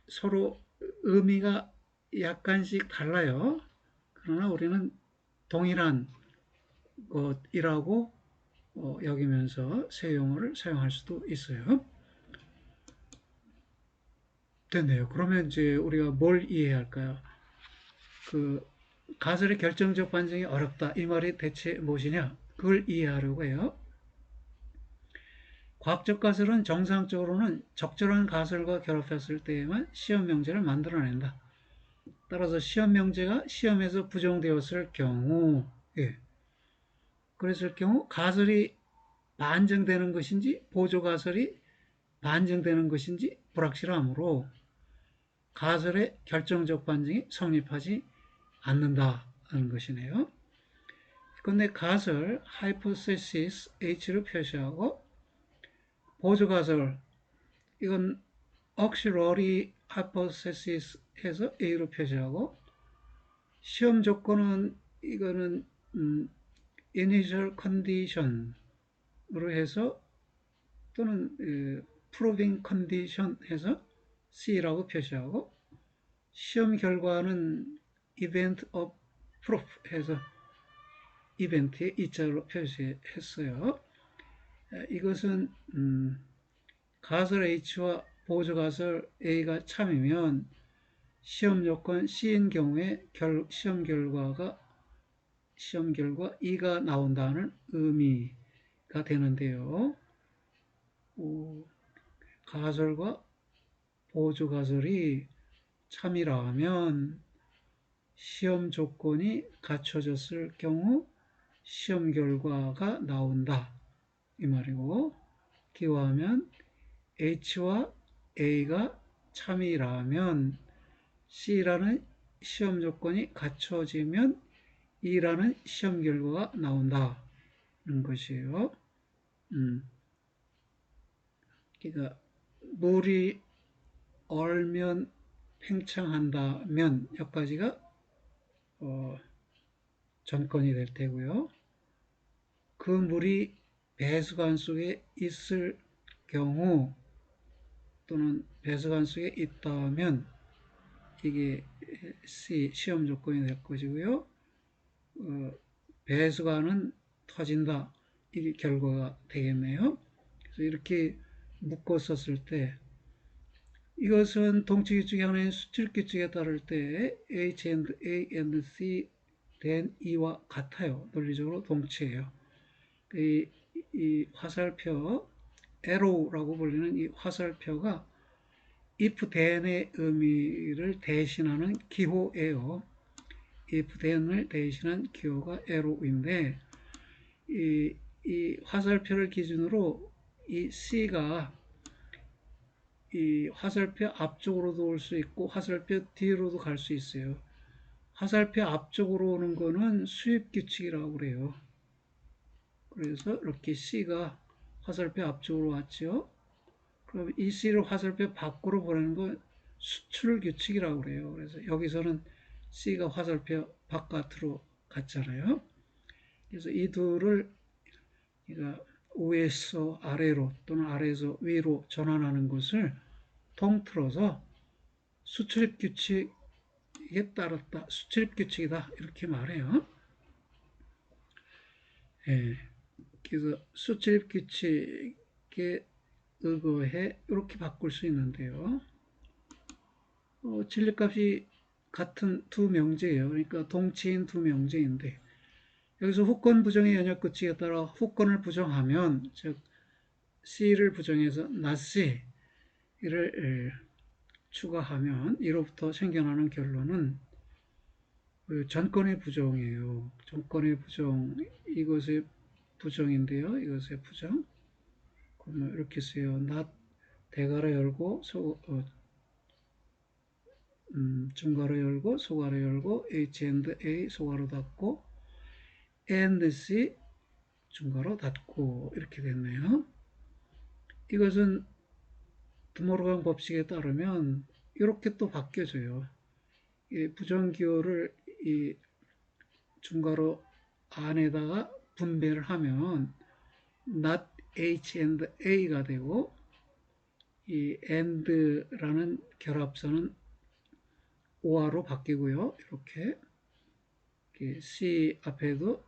서로 의미가 약간씩 달라요. 그러나 우리는 동일한 것이라고 여기면서 새 용어를 사용할 수도 있어요. 됐네요. 그러면 이제 우리가 뭘 이해해야 할까요? 그 가설의 결정적 반증이 어렵다. 이 말이 대체 무엇이냐? 그걸 이해하려고 해요. 과학적 가설은 정상적으로는 적절한 가설과 결합했을 때에만 시험 명제를 만들어낸다. 따라서 시험 명제가 시험에서 부정되었을 경우, 예, 그랬을 경우 가설이 반증되는 것인지 보조 가설이 반증되는 것인지 불확실하므로 가설의 결정적 반증이 성립하지 않는다는 것이네요. 근데 가설 hypothesis H로 표시하고 보조 가설 이건 auxiliary hypothesis 해서 A로 표시하고 시험 조건은 이거는 initial condition으로 해서 또는 proving condition 해서 C라고 표시하고 시험 결과는 event of proof 해서 이벤트에 이자로 표시했어요. 이것은 가설 H와 보조 가설 A가 참이면 시험 요건 C인 경우에 시험 결과 E가 나온다는 의미가 되는데요. 가설과 보조 가설이 참이라 하면 시험 조건이 갖춰졌을 경우 시험 결과가 나온다 이 말이고, 기호하면 H와 A가 참이라면 C라는 시험 조건이 갖춰지면 E라는 시험 결과가 나온다는 것이에요. 그러니까 물이 얼면 팽창한다면 여기까지가 전건이 될 테고요. 그 물이 배수관 속에 있을 경우 또는 배수관 속에 있다면 이게 C 시험 조건이 될 것이고요. 배수관은 터진다 이게 결과가 되겠네요. 그래서 이렇게 묶어 썼을 때 이것은 동치 규칙이 하나인 수출 규칙에 따를 때 H and A and C 된 E와 같아요. 논리적으로 동치예요. 이 화살표 arrow라고 불리는 이 화살표가 if then의 의미를 대신하는 기호예요. if then을 대신한 기호가 arrow인데 이 화살표를 기준으로 이 C가 이 화살표 앞쪽으로도 올 수 있고 화살표 뒤로도 갈 수 있어요. 화살표 앞쪽으로 오는 거는 수입 규칙이라고 그래요. 그래서 이렇게 C가 화살표 앞쪽으로 왔죠. 그럼 이 C를 화살표 밖으로 보내는 건 수출 규칙이라고 그래요. 그래서 여기서는 C가 화살표 바깥으로 갔잖아요. 그래서 이 둘을 위에서 아래로 또는 아래에서 위로 전환하는 것을 통틀어서 수출입 규칙에 따랐다. 수출입 규칙이다. 이렇게 말해요. 예. 그래서 수출입 규칙에 의거해 이렇게 바꿀 수 있는데요. 진리값이 같은 두 명제예요. 그러니까 동치인 두 명제인데 여기서 후권 부정의 연역 규칙에 따라 후권을 부정하면 즉 C를 부정해서 not C를 추가하면 이로부터 생겨나는 결론은 전권의 부정이에요. 전권의 부정 이것의 부정인데요. 이것의 부정 그러면 이렇게 써요. not 대괄호 열고 중괄호 열고 소괄호 열고 H and A 소괄호 닫고 and C 중괄호 닫고 이렇게 됐네요. 이것은 드모르간 법칙에 따르면 이렇게 또 바뀌어져요. 이 부정기호를 이 중괄호 안에다가 분배를 하면 not H and A가 되고 이 and라는 결합선은 OR로 바뀌고요. 이렇게 C 앞에도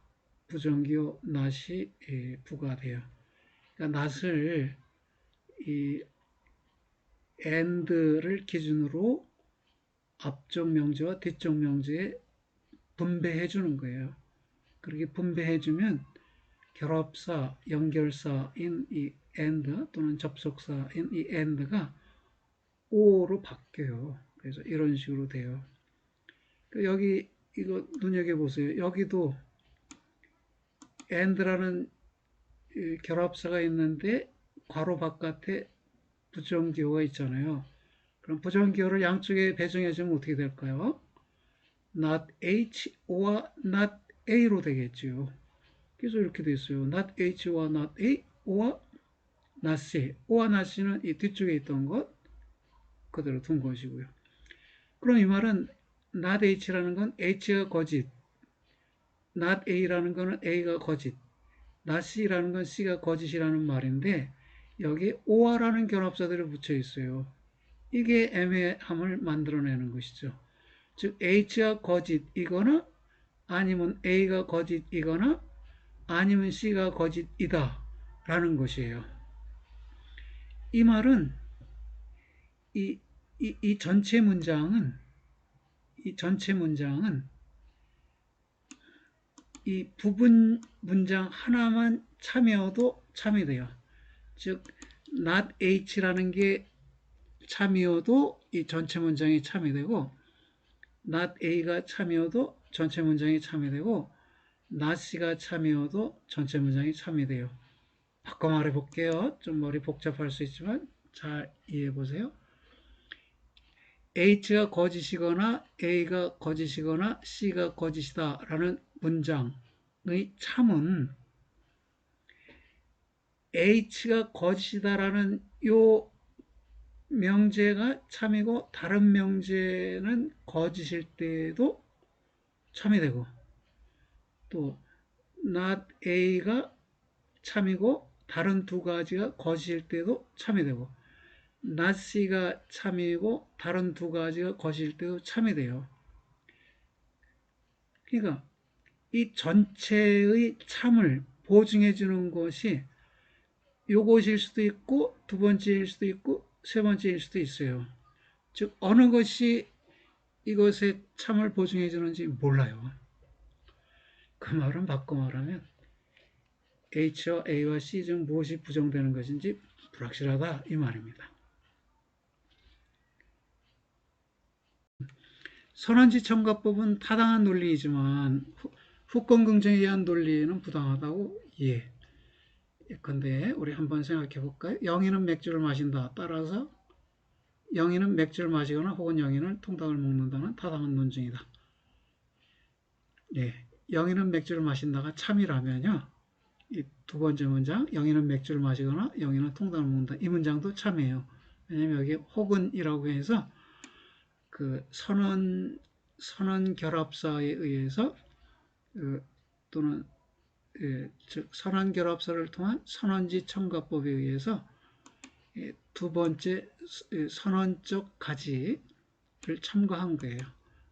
부정기호 not이 부과돼요. 그러니까 not을 이 and를 기준으로 앞쪽 명제와 뒤쪽 명제에 분배해 주는 거예요. 그렇게 분배해 주면 결합사, 연결사인 이 and 또는 접속사인 이 and가 O로 바뀌어요. 그래서 이런 식으로 돼요. 여기 이거 눈여겨보세요. 여기도 and라는 결합사가 있는데 괄호 바깥에 부정기호가 있잖아요. 그럼 부정기호를 양쪽에 배정해 주면 어떻게 될까요? not H or not A로 되겠죠. 그래서 이렇게 돼 있어요. not H or not A or not C. or not C는 이 뒤쪽에 있던 것 그대로 둔 것이고요. 그럼 이 말은 not H라는 건 H가 거짓, not A라는 거는 A가 거짓, not C라는 건 C가 거짓이라는 말인데 여기 or라는 결합사들이 붙여 있어요. 이게 애매함을 만들어내는 것이죠. 즉 H가 거짓이거나 아니면 A가 거짓이거나 아니면 C가 거짓이다 라는 것이에요. 이 말은 이 전체 문장은 이 부분 문장 하나만 참여도 참이 돼요. 즉 not H라는 게 참여도 이 전체 문장이 참이 되고 not A가 참여도 전체 문장이 참이 되고 not C가 참여도 전체 문장이 참이 돼요. 바꿔 말해 볼게요. 좀 머리 복잡할 수 있지만 잘 이해해 보세요. H가 거짓이거나 A가 거짓이거나 C가 거짓이다 라는 문장의 참은 H가 거짓이다 라는 요 명제가 참이고 다른 명제는 거짓일 때도 참이 되고 또 not A가 참이고 다른 두 가지가 거짓일 때도 참이 되고 not C가 참이고 다른 두 가지가 거짓일 때도 참이 돼요. 그러니까 이 전체의 참을 보증해 주는 것이 요것일 수도 있고 두 번째일 수도 있고 세 번째일 수도 있어요. 즉 어느 것이 이것의 참을 보증해 주는지 몰라요. 그 말은 바꿔 말하면 H와 A와 C 중 무엇이 부정되는 것인지 불확실하다 이 말입니다. 선언지첨가법은 타당한 논리이지만 후권긍정에 의한 논리는 부당하다고 이해. 예컨대 우리 한번 생각해 볼까요? 영희는 맥주를 마신다. 따라서 영희는 맥주를 마시거나 혹은 영희는 통닭을 먹는다는 타당한 논증이다. 예, 영희는 맥주를 마신다가 참이라면요. 이 두 번째 문장 영희는 맥주를 마시거나 영희는 통닭을 먹는다. 이 문장도 참이에요. 왜냐하면 여기 혹은이라고 해서 그 선언 결합사에 의해서 또는 즉 선언 결합사를 통한 선언지 첨가법에 의해서 두 번째 선언적 가지를 첨가한 거예요.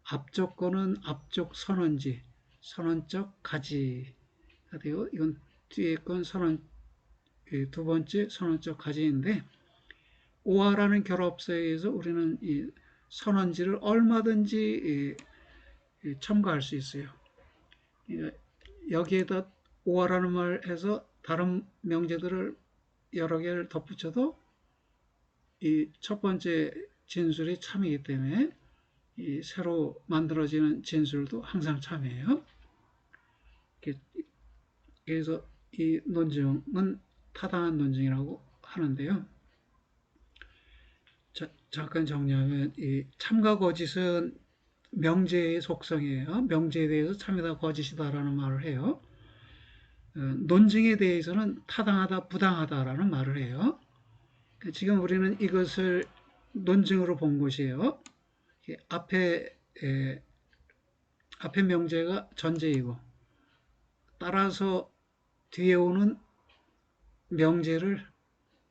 앞쪽 거는 앞쪽 선언지, 선언적 가지가 되고 이건 뒤에 건 두 번째 선언적 가지인데 오화라는 결합사에 의해서 우리는 이 선언지를 얼마든지 첨가할 수 있어요. 여기에다 오화라는 말 해서 다른 명제들을 여러 개를 덧붙여도 이 첫 번째 진술이 참이기 때문에 이 새로 만들어지는 진술도 항상 참이에요. 그래서 이 논증은 타당한 논증이라고 하는데요. 자, 잠깐 정리하면 이 참과 거짓은 명제의 속성이에요. 명제에 대해서 참이다 거짓이다라는 말을 해요. 논증에 대해서는 타당하다 부당하다라는 말을 해요. 지금 우리는 이것을 논증으로 본 것이에요. 앞에 명제가 전제이고 따라서 뒤에 오는 명제를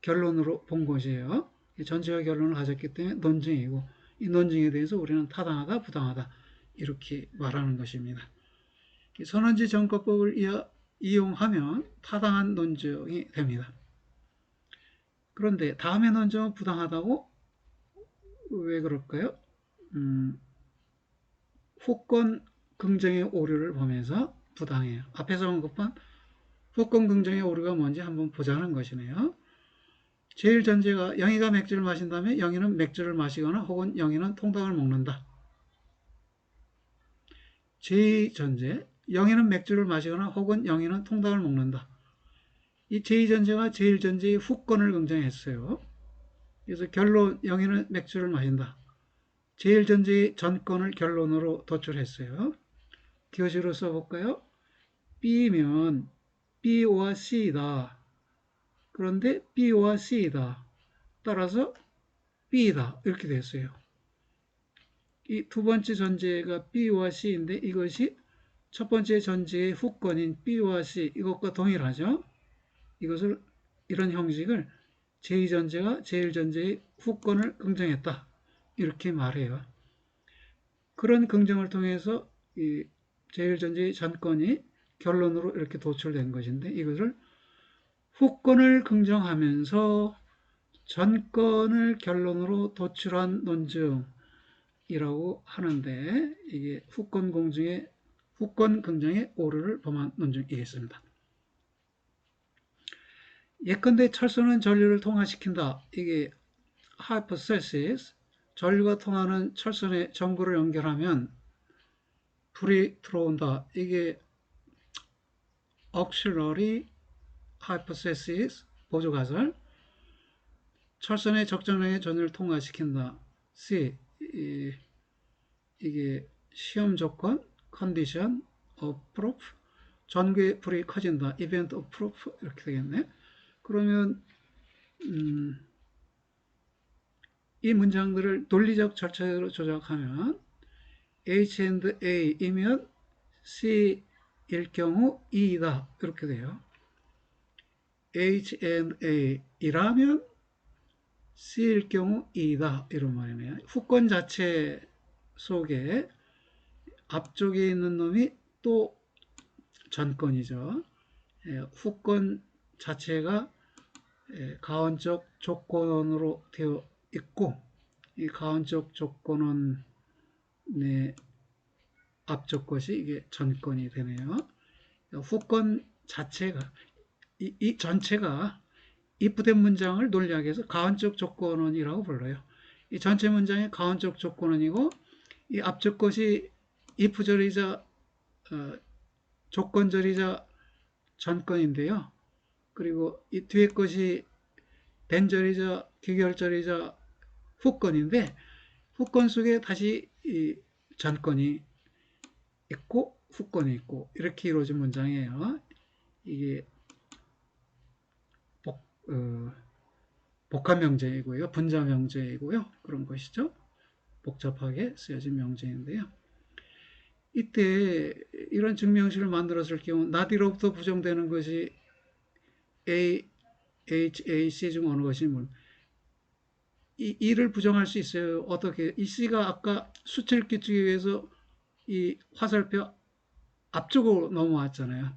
결론으로 본 것이에요. 전제와 결론을 가졌기 때문에 논증이고 이 논증에 대해서 우리는 타당하다 부당하다 이렇게 말하는 것입니다. 선언지 전과법을 이용하면 타당한 논증이 됩니다. 그런데 다음의 논증은 부당하다고? 왜 그럴까요? 후권 긍정의 오류를 보면서 부당해요. 앞에서 언급한 후권 긍정의 오류가 뭔지 한번 보자는 것이네요. 제일 전제가 영희가 맥주를 마신다면 영희는 맥주를 마시거나 혹은 영희는 통닭을 먹는다. 제2전제, 영희는 맥주를 마시거나 혹은 영희는 통닭을 먹는다. 이 제2전제가 제1전제의 후권을 긍정했어요. 그래서 결론, 영희는 맥주를 마신다. 제1전제의 전권을 결론으로 도출했어요. 교시로 써볼까요? B면 B와 C다. 그런데 B와 C다. 따라서 B다. 이렇게 됐어요. 이 두 번째 전제가 B와 C인데 이것이 첫 번째 전제의 후권인 B와 C 이것과 동일하죠. 이것을 이런 형식을 제2전제가 제1전제의 후권을 긍정했다. 이렇게 말해요. 그런 긍정을 통해서 이 제1전제의 전권이 결론으로 이렇게 도출된 것인데 이것을 후권을 긍정하면서 전권을 결론으로 도출한 논증이라고 하는데 이게 후권 긍정의 오류를 범한 논증이겠습니다. 예컨대 철소는 전류를 통화시킨다. 이게 hypothesis, 전류가 통하는 철선에 전구를 연결하면 불이 들어온다. 이게 auxiliary hypothesis, 보조가설. 철선의 적정량의 전류를 통화시킨다. C, 이게 시험 조건, condition of proof, 전구의 불이 커진다. event of proof, 이렇게 되겠네. 그러면 이 문장들을 논리적 절차로 조작하면 H&A이면 C일 경우 E이다. 이렇게 돼요. H&A이라면 C일 경우 E이다. 이런 말이네요. 후권 자체 속에 앞쪽에 있는 놈이 또 전권이죠. 후권 자체가 가원적 조건으로 되어 있고 이 가원적 조건은 앞쪽 것이 이게 전권이 되네요. 후권 자체가 이 전체가 if된 문장을 논리학에서 가원적 조건원이라고 불러요. 이 전체 문장의 가원적 조건원이고 이 앞쪽 것이 if절이자 조건절이자 전권인데요. 그리고 이 뒤에 것이 벤절이자 귀결절이자 후권인데 후권 속에 다시 이 전권이 있고 후권이 있고 이렇게 이루어진 문장이에요. 이게 복합 명제이고요. 분자 명제이고요. 그런 것이죠. 복잡하게 쓰여진 명제인데요. 이때 이런 증명식을 만들었을 경우 나디로부터 부정되는 것이 A, H, A, C 중 어느 것이 이를 부정할 수 있어요. 어떻게? 이 C가 아까 수치를 끼치기 위해서 이 화살표 앞쪽으로 넘어왔잖아요.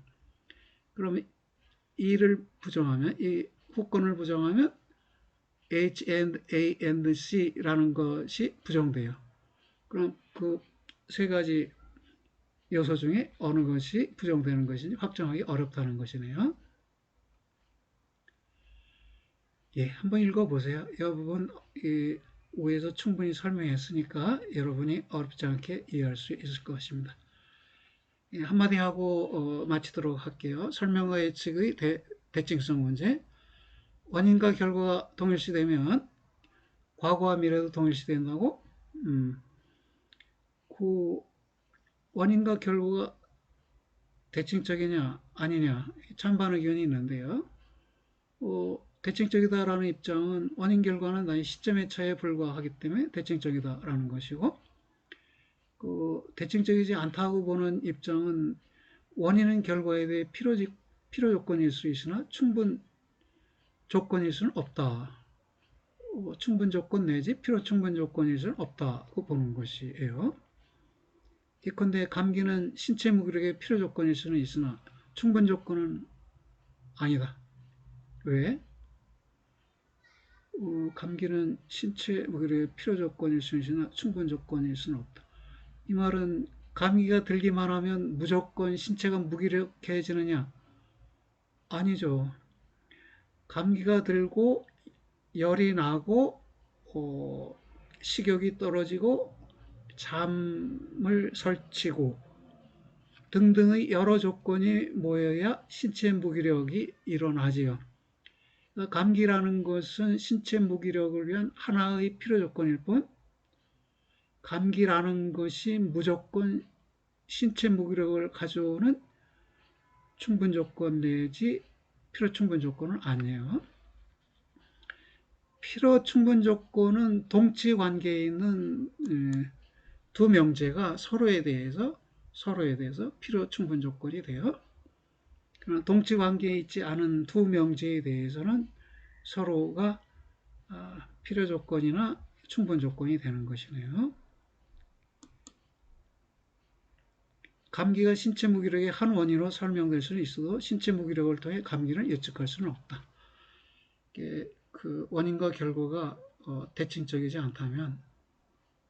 그러면 이를 부정하면 이 후권을 부정하면 H and A and C라는 것이 부정돼요. 그럼 그 세 가지 요소 중에 어느 것이 부정되는 것인지 확정하기 어렵다는 것이네요. 예, 한번 읽어보세요. 이 부분 위에서 충분히 설명했으니까 여러분이 어렵지 않게 이해할 수 있을 것입니다. 예, 한마디 하고 마치도록 할게요. 설명과 예측의 대칭성 문제. 원인과 결과가 동일시되면 과거와 미래도 동일시된다고? 그 원인과 결과가 대칭적이냐 아니냐 찬반 의견이 있는데요. 대칭적이다라는 입장은 원인 결과는 단지 시점의 차이에 불과하기 때문에 대칭적이다라는 것이고 대칭적이지 않다고 보는 입장은 원인은 결과에 대해 필요 조건일 수 있으나 충분 조건일 수는 없다. 충분 조건 내지 필요 충분 조건일 수는 없다고 보는 것이에요. 예컨대 감기는 신체 무기력의 필요 조건일 수는 있으나 충분 조건은 아니다. 왜? 감기는 신체 무기력의 필요 조건일 수는 있으나 충분 조건일 수는 없다. 이 말은 감기가 들기만 하면 무조건 신체가 무기력해지느냐? 아니죠. 감기가 들고 열이 나고 식욕이 떨어지고 잠을 설치고 등등의 여러 조건이 모여야 신체 무기력이 일어나지요. 감기라는 것은 신체 무기력을 위한 하나의 필요 조건일 뿐, 감기라는 것이 무조건 신체 무기력을 가져오는 충분 조건 내지 필요 충분 조건은 아니에요. 필요 충분 조건은 동치 관계에 있는 두 명제가 서로에 대해서 필요 충분 조건이 돼요. 그러나 동치 관계에 있지 않은 두 명제에 대해서는 서로가 필요 조건이나 충분 조건이 되는 것이네요. 감기가 신체 무기력의 한 원인으로 설명될 수는 있어도 신체 무기력을 통해 감기를 예측할 수는 없다. 그 원인과 결과가 대칭적이지 않다면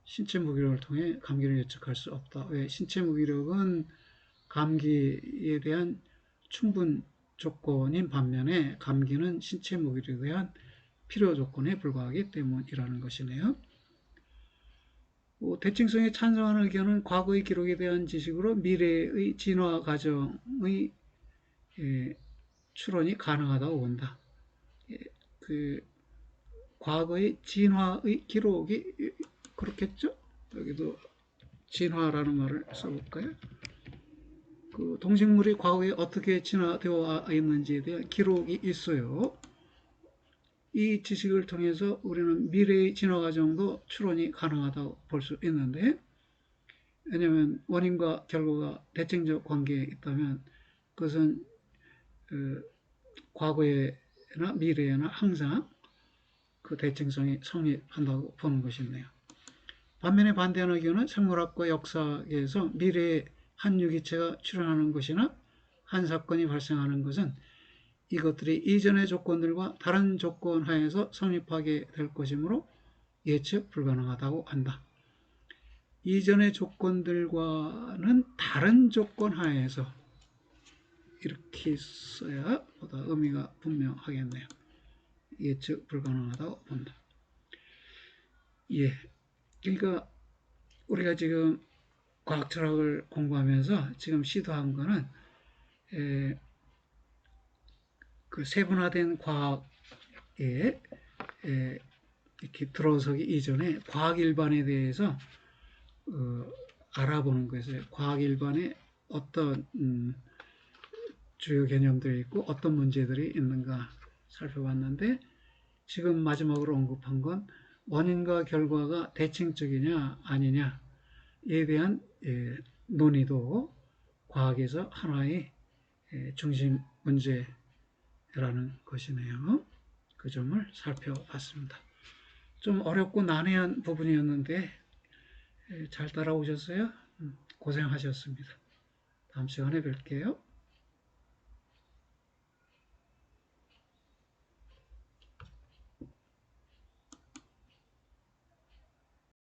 신체 무기력을 통해 감기를 예측할 수 없다. 왜? 신체 무기력은 감기에 대한 충분 조건인 반면에 감기는 신체 무기력에 대한 필요 조건에 불과하기 때문이라는 것이네요. 대칭성에 찬성하는 의견은 과거의 기록에 대한 지식으로 미래의 진화 과정의 추론이 가능하다고 본다. 그 과거의 진화의 기록이 그렇겠죠? 여기도 진화라는 말을 써볼까요? 그 동식물이 과거에 어떻게 진화되어 있는지에 대한 기록이 있어요. 이 지식을 통해서 우리는 미래의 진화 과정도 추론이 가능하다고 볼 수 있는데, 왜냐하면 원인과 결과가 대칭적 관계에 있다면 그것은 과거에나 미래에나 항상 그 대칭성이 성립한다고 보는 것이네요. 반면에 반대하는 의견은 생물학과 역사에서 미래의 한 유기체가 출현하는 것이나 한 사건이 발생하는 것은 이것들이 이전의 조건들과 다른 조건 하에서 성립하게 될 것이므로 예측 불가능하다고 한다. 이전의 조건들과는 다른 조건 하에서 이렇게 써야 보다 의미가 분명하겠네요. 예측 불가능하다고 본다. 예, 그러니까 우리가 지금 과학 철학을 공부하면서 지금 시도한 거는 그 세분화된 과학에 이렇게 들어서기 이전에 과학 일반에 대해서 알아보는 것이에요. 과학 일반에 어떤 주요 개념들이 있고 어떤 문제들이 있는가 살펴봤는데, 지금 마지막으로 언급한 건 원인과 결과가 대칭적이냐 아니냐에 대한 논의도 과학에서 하나의 중심 문제라는 것이네요. 그 점을 살펴봤습니다. 좀 어렵고 난해한 부분이었는데 잘 따라오셨어요? 고생하셨습니다. 다음 시간에 뵐게요.